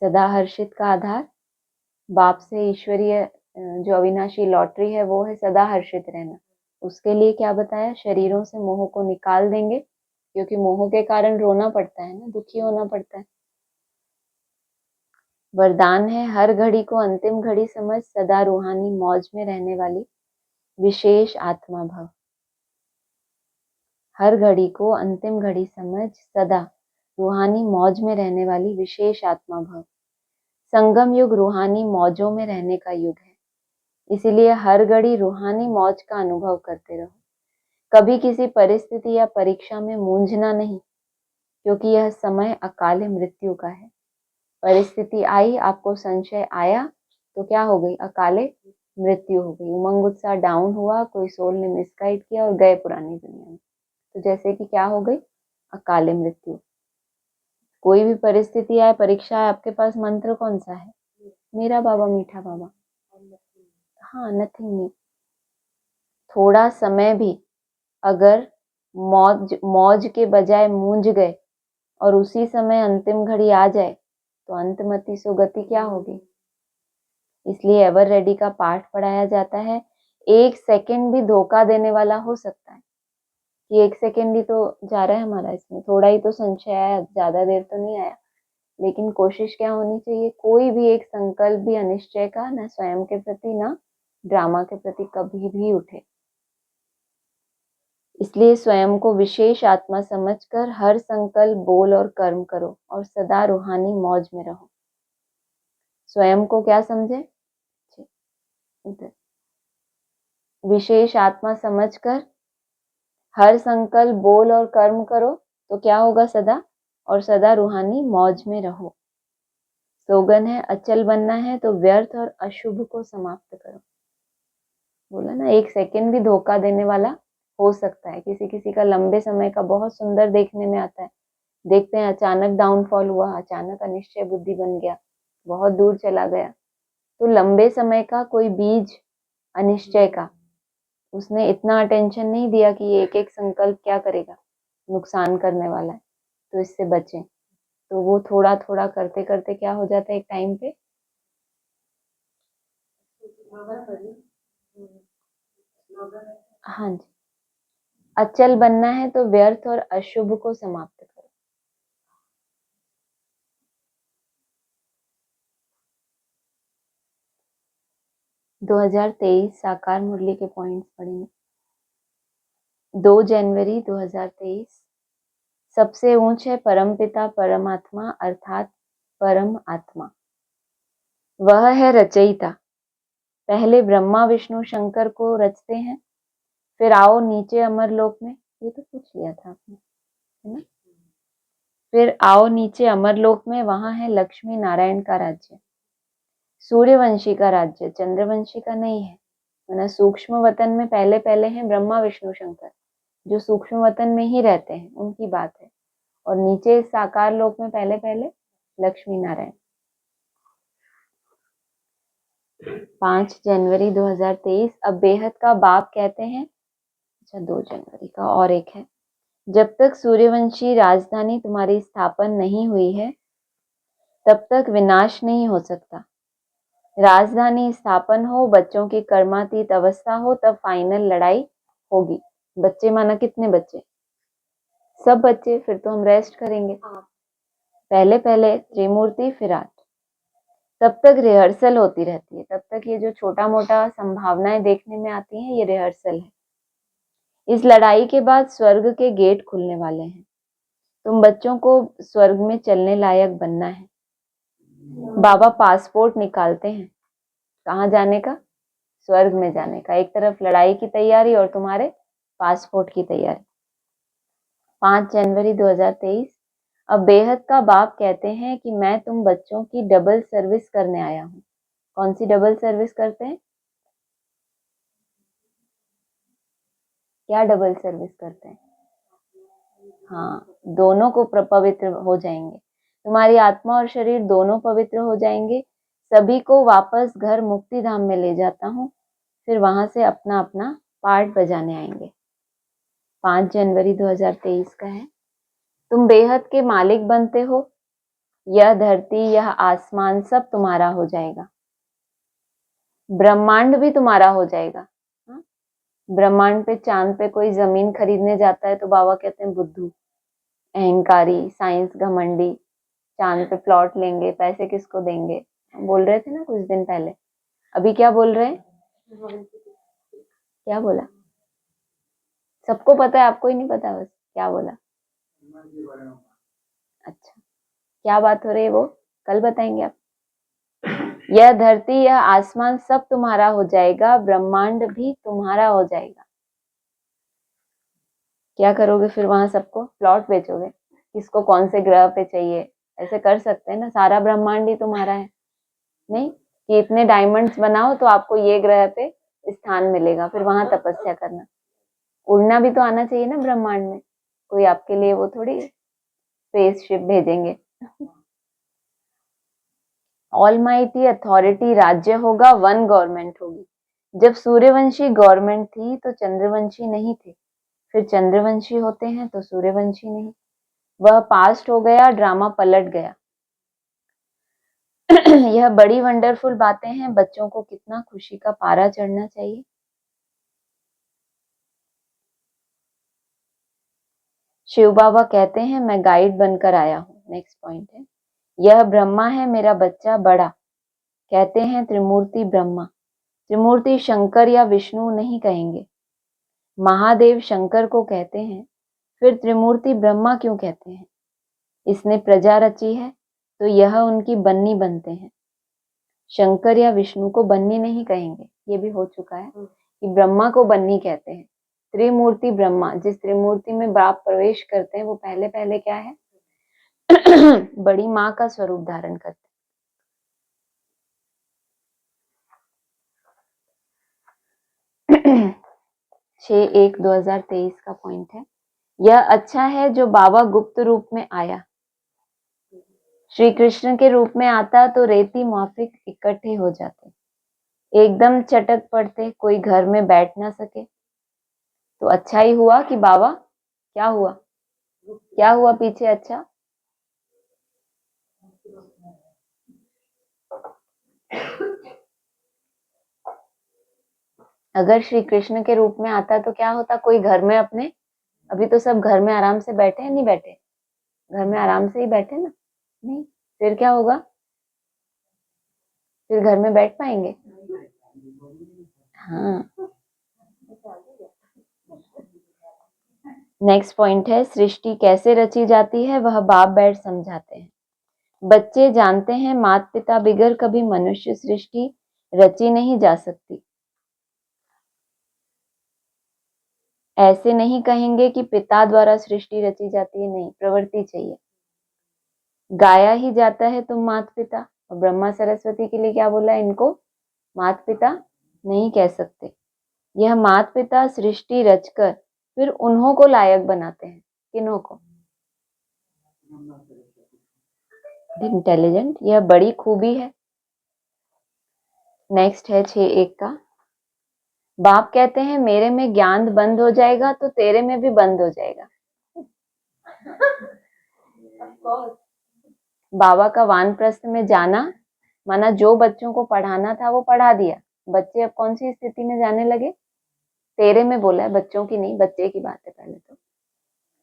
सदा हर्षित का आधार बाप से ईश्वरीय जो अविनाशी लॉटरी है वो है सदा हर्षित रहना। उसके लिए क्या बताया? शरीरों से मोह को निकाल देंगे, क्योंकि मोह के कारण रोना पड़ता है ना, दुखी होना पड़ता है। वरदान है, हर घड़ी को अंतिम घड़ी समझ सदा रूहानी मौज में रहने वाली विशेष आत्मा भव। हर घड़ी को अंतिम घड़ी समझ सदा रूहानी मौज में रहने वाली विशेष आत्मा भव। संगम युग रूहानी मौजों में रहने का युग है, इसीलिए हर घड़ी रूहानी मौज का अनुभव करते रहो। कभी किसी परिस्थिति या परीक्षा में मूंझना नहीं, क्योंकि यह समय अकाले मृत्यु का है। परिस्थिति आई, आपको संशय आया, तो क्या हो गई? अकाले मृत्यु हो गई। उमंग उत्साह डाउन हुआ, कोई सोल ने मिसगाइड किया और गए पुरानी दुनिया में, तो जैसे कि क्या हो गई? अकाले मृत्यु। कोई भी परिस्थिति आए, परीक्षा आए, आपके पास मंत्र कौन सा है? मेरा बाबा मीठा बाबा। हाँ, नथिंग न्यू। थोड़ा समय भी अगर मौज के बजाय मूंझ गए और उसी समय अंतिम घड़ी आ जाए, तो अंतमति सुगति क्या होगी? इसलिए एवर रेडी का पाठ पढ़ाया जाता है। एक सेकंड भी धोखा देने वाला हो सकता है कि एक सेकंड ही तो जा रहा है हमारा, इसमें थोड़ा ही तो संशय आया, ज्यादा देर तो नहीं आया। लेकिन कोशिश क्या होनी चाहिए? कोई भी एक संकल्प भी अनिश्चय का न स्वयं के प्रति न ड्रामा के प्रति कभी भी उठे। इसलिए स्वयं को विशेष आत्मा समझकर हर संकल्प बोल और कर्म करो और सदा रूहानी मौज में रहो। स्वयं को क्या समझे? विशेष आत्मा समझकर हर संकल्प बोल और कर्म करो, तो क्या होगा? सदा और सदा रूहानी मौज में रहो। स्लोगन है, अचल बनना है तो व्यर्थ और अशुभ को समाप्त करो। बोला ना, एक सेकंड भी धोखा देने वाला हो सकता है। किसी किसी का लंबे समय का बहुत सुंदर देखने में आता है, देखते हैं अचानक डाउनफॉल हुआ, अचानक अनिश्चय बुद्धि बन गया, बहुत दूर चला गया। तो लंबे समय का कोई बीज अनिश्चय का, उसने इतना अटेंशन नहीं दिया कि ये एक एक संकल्प क्या करेगा? नुकसान करने वाला है, तो इससे बचें। तो वो थोड़ा थोड़ा करते करते क्या हो जाता है? एक टाइम पे हाँ जी, अचल बनना है तो व्यर्थ और अशुभ को समाप्त करो। – 2023 साकार मुरली के पॉइंट्स पढ़ेंगे। 2 जनवरी 2023, सबसे ऊंच है परमपिता परमात्मा अर्थात परम आत्मा। वह है रचयिता। पहले ब्रह्मा विष्णु शंकर को रचते हैं, फिर आओ नीचे अमरलोक में, ये तो पूछ लिया था आपने, है ना? फिर आओ नीचे अमरलोक में, वहां है लक्ष्मी नारायण का राज्य, सूर्यवंशी का राज्य, चंद्रवंशी का नहीं है। वरना सूक्ष्म वतन में पहले पहले हैं ब्रह्मा विष्णु शंकर, जो सूक्ष्म वतन में ही रहते हैं, उनकी बात है। और नीचे साकार लोक में पहले पहले लक्ष्मी नारायण। 5 जनवरी 2023, अब बेहद का बाप कहते हैं। अच्छा, 2 जनवरी का और एक है, जब तक सूर्यवंशी राजधानी तुम्हारी स्थापन नहीं हुई है, तब तक विनाश नहीं हो सकता। राजधानी स्थापन हो, बच्चों की कर्मातीत अवस्था हो, तब फाइनल लड़ाई होगी। बच्चे माना कितने बच्चे? सब बच्चे, फिर तो हम रेस्ट करेंगे। पहले पहले त्रिमूर्ति, फिर 8। तब तक रिहर्सल होती रहती है, तब तक ये जो छोटा मोटा संभावनाएं देखने में आती हैं, ये रिहर्सल है। इस लड़ाई के बाद स्वर्ग के गेट खुलने वाले हैं। तुम बच्चों को स्वर्ग में चलने लायक बनना है। बाबा पासपोर्ट निकालते हैं। कहाँ जाने का? स्वर्ग में जाने का। एक तरफ लड़ाई की तैयारी और तुम्हारे पासपोर्ट की तैयारी। 5 जनवरी 2023। अब बेहद का बाप कहते हैं कि मैं तुम बच्चों की डबल सर्विस करने आया हूँ। कौन सी डबल सर्विस करते हैं? क्या डबल सर्विस करते हैं? हाँ, दोनों को पवित्र हो जाएंगे। तुम्हारी आत्मा और शरीर दोनों पवित्र हो जाएंगे। सभी को वापस घर मुक्ति धाम में ले जाता हूँ, फिर वहां से अपना अपना पार्ट बजाने आएंगे। 5 जनवरी 2023 का है। तुम बेहद के मालिक बनते हो। यह धरती, यह आसमान सब तुम्हारा हो जाएगा। ब्रह्मांड भी तुम्हारा हो जाएगा। ब्रह्मांड पे, चांद पे कोई जमीन खरीदने जाता है तो बाबा कहते हैं बुद्धू, अहंकारी, साइंस घमंडी। चांद पे प्लॉट लेंगे, पैसे किसको देंगे? बोल रहे थे ना कुछ दिन पहले। अभी क्या बोल रहे हैं? क्या बोला? सबको पता है, आपको ही नहीं पता बस। क्या बोला? अच्छा, क्या बात हो रही है वो कल बताएंगे आप। यह धरती, यह आसमान सब तुम्हारा हो जाएगा। ब्रह्मांड भी तुम्हारा हो जाएगा। क्या करोगे फिर वहां? सबको प्लॉट बेचोगे? किसको कौन से ग्रह पे चाहिए? ऐसे कर सकते हैं ना, सारा ब्रह्मांड ही तुम्हारा है। नहीं कि इतने डायमंड्स बनाओ तो आपको ये ग्रह पे स्थान मिलेगा, फिर वहां तपस्या करना। उड़ना भी तो आना चाहिए ना ब्रह्मांड में। कोई आपके लिए वो थोड़ी स्पेसशिप भेजेंगे। ऑलमाइटी अथॉरिटी राज्य होगा, वन गवर्नमेंट होगी। जब सूर्यवंशी गवर्नमेंट थी तो चंद्रवंशी नहीं थे, फिर चंद्रवंशी होते हैं तो सूर्यवंशी नहीं। वह पास्ट हो गया, ड्रामा पलट गया। यह बड़ी वंडरफुल बातें हैं। बच्चों को कितना खुशी का पारा चढ़ना चाहिए। शिव बाबा कहते हैं मैं गाइड बनकर आया हूँ। नेक्स्ट पॉइंट है, यह ब्रह्मा है मेरा बच्चा बड़ा। कहते हैं त्रिमूर्ति ब्रह्मा। त्रिमूर्ति शंकर या विष्णु नहीं कहेंगे। महादेव शंकर को कहते हैं, फिर त्रिमूर्ति ब्रह्मा क्यों कहते हैं? इसने प्रजा रची है तो यह उनकी बन्नी बनते हैं। शंकर या विष्णु को बन्नी नहीं कहेंगे, ये भी हो चुका है कि ब्रह्मा को बन्नी कहते हैं। त्रिमूर्ति ब्रह्मा, जिस त्रिमूर्ति में बाप प्रवेश करते हैं वो पहले पहले क्या है? बड़ी माँ का स्वरूप धारण करते हैं। 6/1/2023 का पॉइंट है, यह अच्छा है जो बाबा गुप्त रूप में आया। श्री कृष्ण के रूप में आता तो रेती माफिक इकट्ठे हो जाते, एकदम चटक पड़ते, कोई घर में बैठ ना सके। तो अच्छा ही हुआ कि बाबा क्या हुआ? क्या हुआ पीछे? अच्छा, अगर श्री कृष्ण के रूप में आता तो क्या होता? कोई घर में अपने, अभी तो सब घर में आराम से बैठे हैं, नहीं बैठे? घर में आराम से ही बैठे ना? नहीं, फिर क्या होगा? फिर घर में बैठ पाएंगे? हाँ। नेक्स्ट पॉइंट है, सृष्टि कैसे रची जाती है वह बाप बैठ समझाते हैं। बच्चे जानते हैं माता पिता बिगर कभी मनुष्य सृष्टि रची नहीं जा सकती। ऐसे नहीं कहेंगे कि पिता द्वारा सृष्टि रची जाती है, नहीं, प्रवृत्ति चाहिए। गाया ही जाता है तुम माता पिता, और ब्रह्मा सरस्वती के लिए क्या बोला? इनको माता पिता नहीं कह सकते। यह माता पिता सृष्टि रचकर फिर उन्हों को लायक बनाते हैं। किन्हों को? इंटेलिजेंट, यह बड़ी खूबी है। नेक्स्ट है 6/1 का, बाप कहते हैं मेरे में ज्ञान बंद हो जाएगा तो तेरे में भी बंद हो जाएगा। बाबा का वानप्रस्थ में जाना माना जो बच्चों को पढ़ाना था वो पढ़ा दिया। बच्चे अब कौन सी स्थिति में जाने लगे? तेरे में बोला है, बच्चों की नहीं, बच्चे की बात है पहले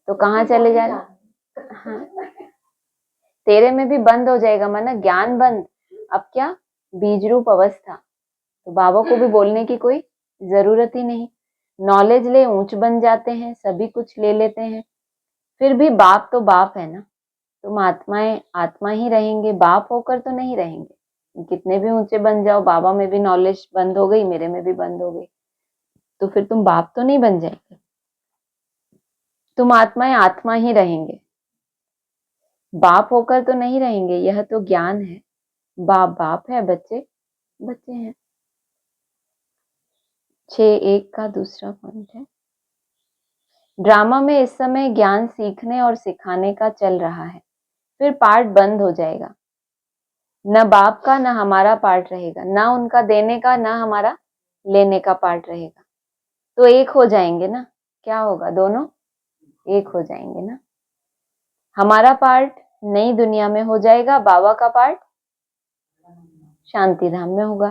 तो कहाँ चले जा रहे? हाँ, तेरे में भी बंद हो जाएगा माना ज्ञान बंद। अब क्या, बीज रूप अवस्था, तो बाबा को भी बोलने की कोई जरूरत ही नहीं। नॉलेज ले ऊंच बन जाते हैं, सभी कुछ ले लेते हैं। फिर भी बाप तो बाप है ना, तुम आत्माएं आत्मा ही रहेंगे, बाप होकर तो नहीं रहेंगे। कितने भी ऊंचे बन जाओ, बाबा में भी नॉलेज बंद हो गई, मेरे में भी बंद हो गई, तो फिर तुम बाप तो नहीं बन जाएंगे। तुम आत्माएं आत्मा ही रहेंगे, बाप होकर तो नहीं रहेंगे। यह तो ज्ञान है। बाप बाप है, बच्चे बच्चे हैं। 6.1 का दूसरा पॉइंट है, ड्रामा में इस समय ज्ञान सीखने और सिखाने का चल रहा है, फिर पार्ट बंद हो जाएगा। न बाप का न हमारा पार्ट रहेगा, न उनका देने का न हमारा लेने का पार्ट रहेगा। तो एक हो जाएंगे ना, क्या होगा, दोनों एक हो जाएंगे ना। हमारा पार्ट नई दुनिया में हो जाएगा, बाबा का पार्ट शांति धाम में होगा।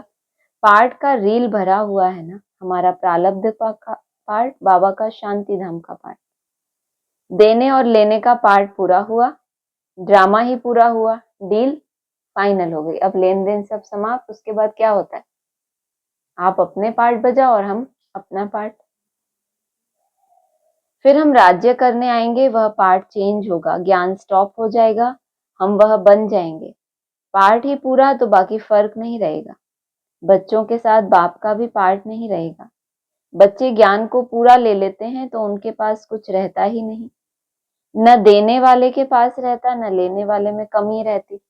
पार्ट का रील भरा हुआ है ना, हमारा प्रारब्ध का पार्ट, बाबा का शांति धाम का पार्ट। देने और लेने का पार्ट पूरा हुआ, ड्रामा ही पूरा हुआ, डील फाइनल हो गई। अब लेन देन सब समाप्त। उसके बाद क्या होता है, आप अपने पार्ट बजाओ और हम अपना पार्ट। फिर हम राज्य करने आएंगे, वह पार्ट चेंज होगा, ज्ञान स्टॉप हो जाएगा, हम वह बन जाएंगे। पार्ट ही पूरा, तो बाकी फर्क नहीं रहेगा। बच्चों के साथ बाप का भी पार्ट नहीं रहेगा। बच्चे ज्ञान को पूरा ले लेते हैं तो उनके पास कुछ रहता ही नहीं, न देने वाले के पास रहता, न लेने वाले में कमी रहती।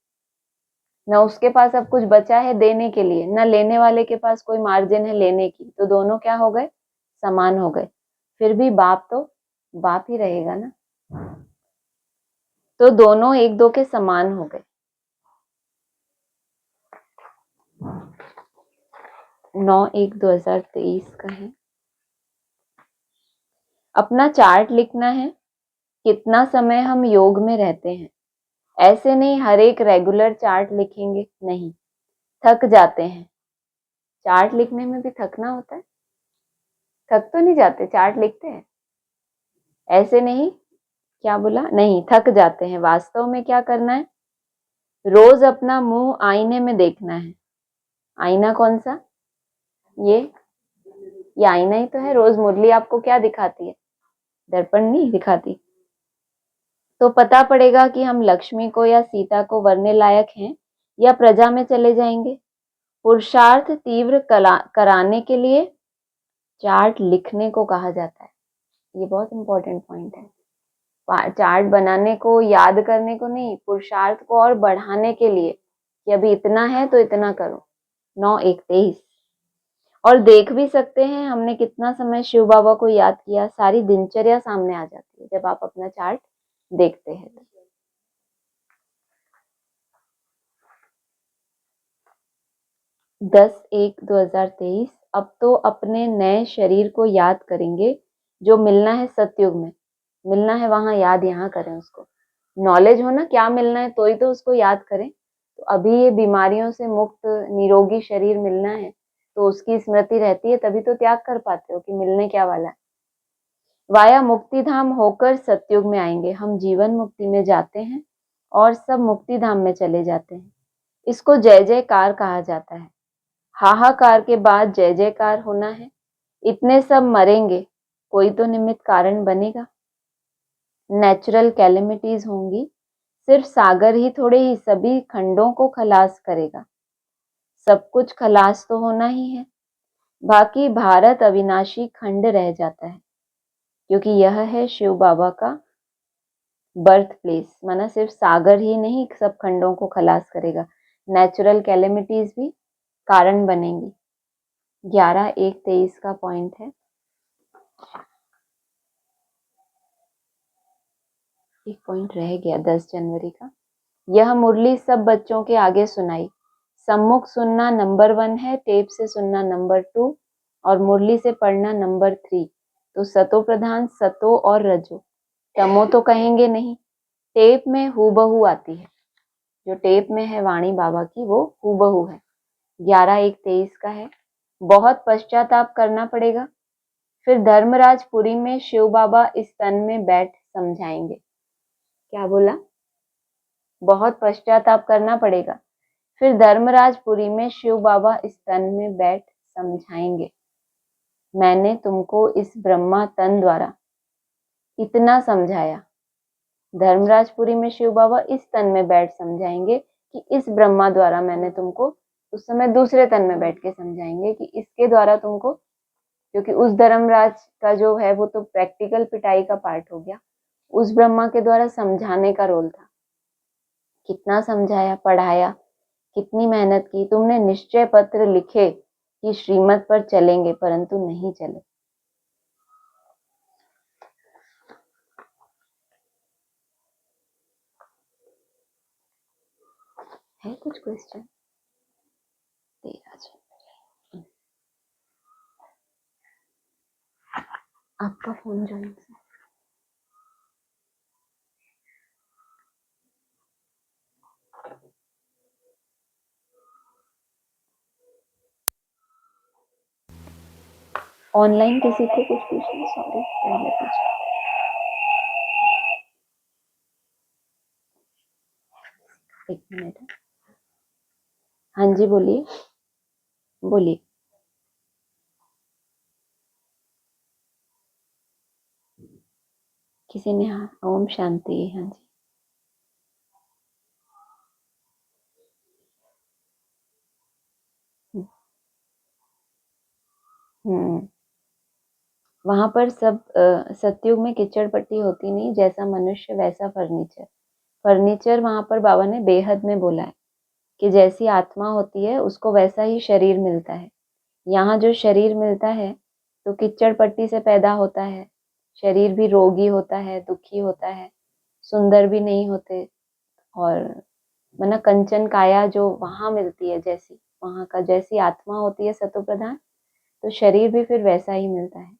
न उसके पास अब कुछ बचा है देने के लिए, न लेने वाले के पास कोई मार्जिन है लेने की, तो दोनों क्या हो गए, समान हो गए। फिर भी बाप तो बाप ही रहेगा ना, तो दोनों एक दो के समान हो गए। 9/1/2023 का है। अपना चार्ट लिखना है, कितना समय हम योग में रहते हैं। ऐसे नहीं हर एक रेगुलर चार्ट लिखेंगे, नहीं, थक जाते हैं। चार्ट लिखने में भी थकना होता है, थक तो नहीं जाते, चार्ट लिखते हैं। ऐसे नहीं, क्या बोला, नहीं थक जाते हैं। वास्तव में क्या करना है, रोज अपना मुंह आईने में देखना है। आईना कौन सा, ये आईना ही तो है। रोज मुरली आपको क्या दिखाती है, दर्पण नहीं दिखाती। तो पता पड़ेगा कि हम लक्ष्मी को या सीता को वरने लायक हैं या प्रजा में चले जाएंगे। पुरुषार्थ तीव्र कराने के लिए चार्ट लिखने को कहा जाता है। ये बहुत इंपॉर्टेंट पॉइंट है। चार्ट बनाने को, याद करने को नहीं, पुरुषार्थ को और बढ़ाने के लिए कि अभी इतना है तो इतना करो। 9/1/23। और देख भी सकते हैं हमने कितना समय शिव बाबा को याद किया, सारी दिनचर्या सामने आ जाती है जब आप अपना चार्ट देखते हैं। 10/1/2023। अब तो अपने नए शरीर को याद करेंगे, जो मिलना है सतयुग में। मिलना है वहां, याद यहाँ करें उसको। नॉलेज हो ना क्या मिलना है, तो ही तो उसको याद करें। तो अभी ये बीमारियों से मुक्त निरोगी शरीर मिलना है, तो उसकी स्मृति रहती है, तभी तो त्याग कर पाते हो कि मिलने क्या वाला है। वाया मुक्ति धाम होकर सतयुग में आएंगे। हम जीवन मुक्ति में जाते हैं और सब मुक्ति धाम में चले जाते हैं। इसको जय जयकार कहा जाता है। हाहाकार के बाद जय जयकार होना है। इतने सब मरेंगे, कोई तो निमित्त कारण बनेगा। नेचुरल कैलेमिटीज होंगी, सिर्फ सागर ही थोड़े ही सभी खंडों को खलास करेगा। सब कुछ खलास तो होना ही है, बाकी भारत अविनाशी खंड रह जाता है, क्योंकि यह है शिव बाबा का बर्थ प्लेस। माना सिर्फ सागर ही नहीं, सब खंडों को खलास करेगा। नेचुरल कैलेमिटीज भी कारण बनेंगी। 11/1/23 का पॉइंट है। एक पॉइंट रह गया 10 जनवरी का। यह मुरली सब बच्चों के आगे सुनाई। सम्मुख सुनना नंबर 1 है, टेप से सुनना नंबर 2 और मुरली से पढ़ना नंबर 3। तो सतो प्रधान, सतो और रजो, तमो तो कहेंगे नहीं। टेप में हूबहू आती है, जो टेप में है वाणी बाबा की वो हूबहू है। 11/1/23 का है। बहुत पश्चाताप करना पड़ेगा। फिर धर्मराजपुरी में शिव बाबा इस तन में बैठ समझाएंगे। क्या बोला, बहुत पश्चाताप करना पड़ेगा। फिर धर्मराजपुरी में शिव बाबा इस तन में बैठ समझाएंगे, मैंने तुमको इस ब्रह्मा तन द्वारा इतना समझाया। धर्मराजपुरी में शिव बाबा इस तन में बैठ समझाएंगे कि इस ब्रह्मा द्वारा मैंने तुमको, उस समय दूसरे तन में बैठ के समझाएंगे कि इसके द्वारा तुमको, क्योंकि उस धर्मराज का जो है वो तो प्रैक्टिकल पिटाई का पार्ट हो गया, उस ब्रह्मा के द्वारा समझाने का रोल था। कितना समझाया, पढ़ाया, कितनी मेहनत की, तुमने निश्चय पत्र लिखे कि श्रीमत पर चलेंगे, परंतु नहीं चले। है कुछ क्वेश्चन? आपका फोन जो है ऑनलाइन, किसी को कुछ पूछना? सॉरी, पहले पूछा। एक मिनट। हाँ जी, बोलिए बोलिए। किसी ने? हाँ, ओम शांति। हाँ जी। वहां पर सब सतयुग में कीचड़ पट्टी होती नहीं, जैसा मनुष्य वैसा फर्नीचर। फर्नीचर वहां पर बाबा ने बेहद में बोला है कि जैसी आत्मा होती है उसको वैसा ही शरीर मिलता है। यहाँ जो शरीर मिलता है तो कीचड़ पट्टी से पैदा होता है, शरीर भी रोगी होता है, दुखी होता है, सुंदर भी नहीं होते, और मना कंचन काया जो वहां मिलती है, जैसी वहां का जैसी आत्मा होती है सतो प्रधान, तो शरीर भी फिर वैसा ही मिलता है।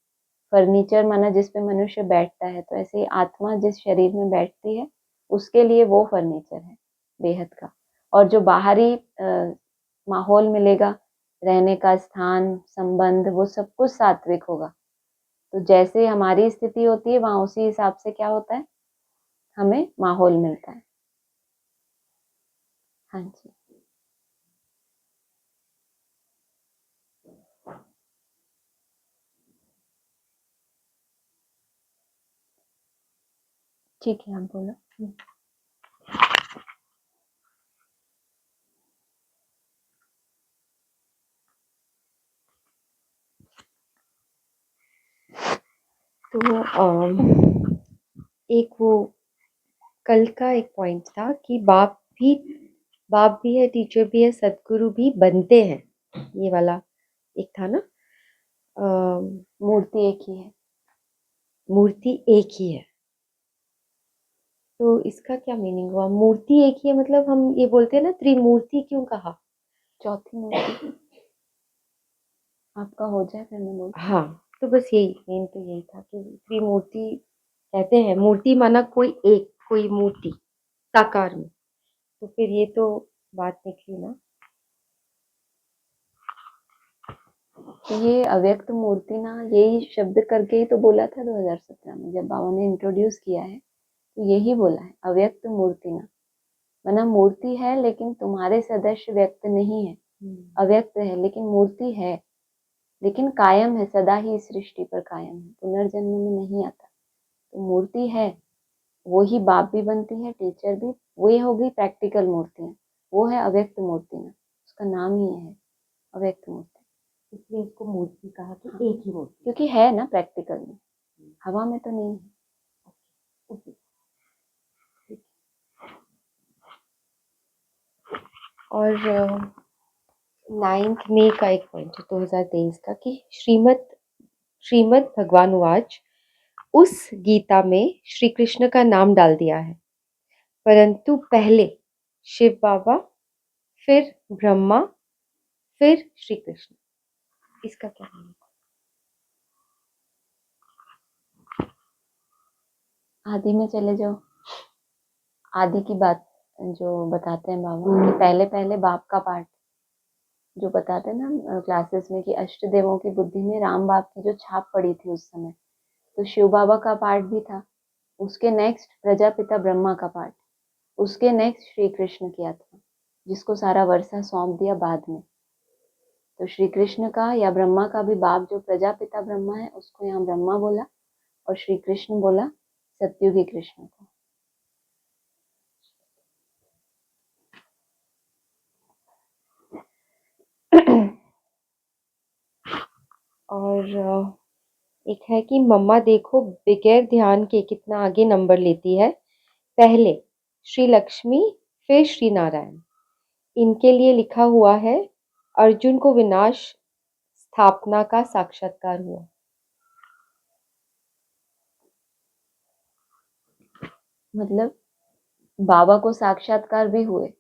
फर्नीचर माना जिस पे मनुष्य बैठता है, तो ऐसे ही आत्मा जिस शरीर में बैठती है उसके लिए वो फर्नीचर है बेहद का। और जो बाहरी माहौल मिलेगा, रहने का स्थान, संबंध, वो सब कुछ सात्विक होगा। तो जैसे हमारी स्थिति होती है वहां उसी हिसाब से क्या होता है, हमें माहौल मिलता है। हाँ जी। ठीक है, आप बोलो। तो एक वो कल का एक पॉइंट था कि बाप भी है, टीचर भी है, सदगुरु भी बनते हैं, ये वाला एक था ना। मूर्ति एक ही है। मूर्ति एक ही है, तो इसका क्या मीनिंग हुआ? मूर्ति एक ही है मतलब हम ये बोलते हैं ना, त्रिमूर्ति क्यों कहा? चौथी मूर्ति आपका हो जाए फिर मैं बोलती हूँ। हाँ, तो बस यही मेन तो यही था कि त्रिमूर्ति कहते हैं, मूर्ति माना कोई मूर्ति साकार में, तो फिर ये तो बात निकली ना। तो ये अव्यक्त मूर्ति ना, यही शब्द करके ही तो बोला था 2017 में जब बाबा ने इंट्रोड्यूस किया है, तो यही बोला है अव्यक्त मूर्ति ना, वरना मूर्ति है लेकिन तुम्हारे सदस्य व्यक्त नहीं है, अव्यक्त है लेकिन मूर्ति है, लेकिन कायम है, सदा ही इस सृष्टि पर कायम है, पुनर्जन्म में नहीं आता। तो मूर्ति है, वो ही बाप भी बनती है, टीचर भी, वही होगी प्रैक्टिकल मूर्तियाँ, वो है अव्यक्त मूर्ति ना, उसका नाम ही है अव्यक्त मूर्ति, इसलिए इसको मूर्ति कहा कि एक ही मूर्ति, क्योंकि है ना प्रैक्टिकल में, हवा में तो नहीं है। और 9 मई का एक पॉइंट है 2023 का कि श्रीमद् भगवानुवाच, उस गीता में श्री कृष्ण का नाम डाल दिया है, परंतु पहले शिव बाबा, फिर ब्रह्मा, फिर श्री कृष्ण। इसका क्या है? आदि में चले जाओ, आदि की बात जो बताते हैं बाबा कि पहले पहले बाप का पार्ट जो बताते हैं ना क्लासेस में कि अष्ट देवों की बुद्धि में राम बाप की जो छाप पड़ी थी उस समय, तो शिव बाबा का पार्ट भी था, उसके नेक्स्ट प्रजापिता ब्रह्मा का पार्ट, उसके नेक्स्ट श्री कृष्ण की आत्मा, जिसको सारा वर्षा सौंप दिया बाद में। तो श्री कृष्ण का या ब्रह्मा का भी बाप जो प्रजापिता ब्रह्मा है उसको यहाँ ब्रह्मा बोला, और श्री कृष्ण बोला सत्युगी कृष्ण को। और एक है कि मम्मा देखो बगैर ध्यान के कितना आगे नंबर लेती है। पहले श्री लक्ष्मी, फिर श्री नारायण। इनके लिए लिखा हुआ है अर्जुन को विनाश स्थापना का साक्षात्कार हुआ। मतलब बाबा को साक्षात्कार भी हुए,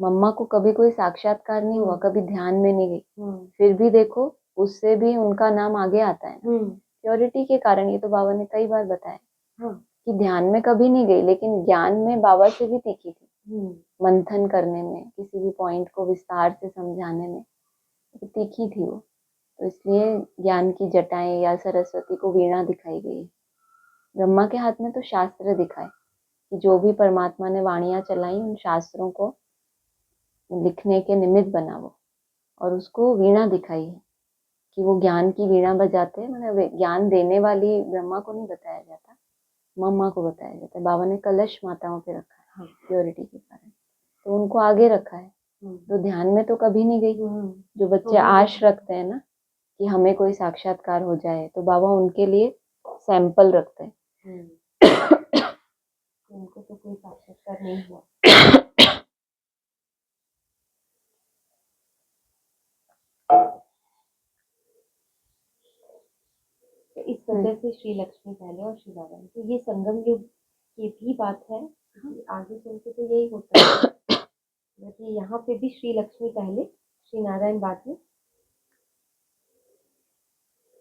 मम्मा को कभी कोई साक्षात्कार नहीं हुआ, कभी ध्यान में नहीं गई, फिर भी देखो उससे भी उनका नाम आगे आता है ना, प्योरिटी के कारण। ये तो बाबा ने कई बार बताया कि ध्यान में कभी नहीं गई, लेकिन ज्ञान में बाबा से भी तीखी थी, मंथन करने में, किसी भी पॉइंट को विस्तार से समझाने में तो तीखी थी वो। तो इसलिए ज्ञान की जटाएं या सरस्वती को वीणा दिखाई गई। ब्रह्मा के हाथ में तो शास्त्र दिखाए कि जो भी परमात्मा ने वाणियां चलाई उन शास्त्रों को लिखने के निमित्त बना वो, और उसको वीणा दिखाई है कि वो ज्ञान की वीणा बजाते हैं। मतलब ज्ञान देने वाली ब्रह्मा को नहीं बताया जाता, मम्मा को बताया जाता है। बाबा ने कलश माताओं पे रखा है प्योरिटी के कारण, तो उनको आगे रखा है। तो ध्यान में तो कभी नहीं गई। जो बच्चे आश रखते हैं ना कि हमें कोई साक्षात्कार हो जाए, तो बाबा उनके लिए सैंपल रखते हैं। उनको तो कोई साक्षात्कार नहीं हुआ। तो इस वजह से श्री लक्ष्मी पहले और श्री नारायण, तो ये संगम युग की भी बात है। आगे चल के तो यही होता है, वैसे यहाँ पे भी श्री लक्ष्मी पहले, श्री नारायण बाद में।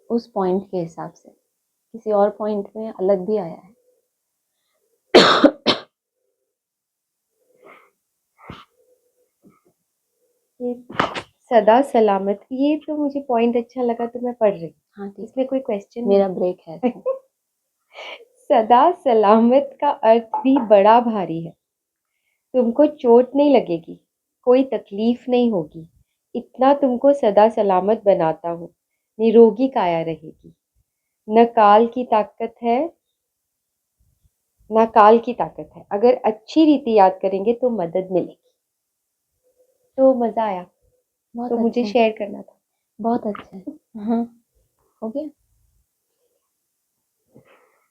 उस पॉइंट के हिसाब से किसी और पॉइंट में अलग भी आया है। ये सदा सलामत, ये तो मुझे पॉइंट अच्छा लगा तो मैं पढ़ रही। हाँ ठीक, इसमें कोई क्वेश्चन? मेरा ब्रेक है। सदा सलामत का अर्थ भी बड़ा भारी है। तुमको चोट नहीं लगेगी, कोई तकलीफ नहीं होगी, इतना तुमको सदा सलामत बनाता हूँ, निरोगी काया रहेगी। न काल की ताकत है, न काल की ताकत है, अगर अच्छी रीति याद करेंगे तो मदद मिलेगी। तो मजा आया, बहुत तो मुझे अच्छा है, शेयर करना था। बहुत अच्छा है। हाँ, हो गया।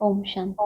ओम शांति।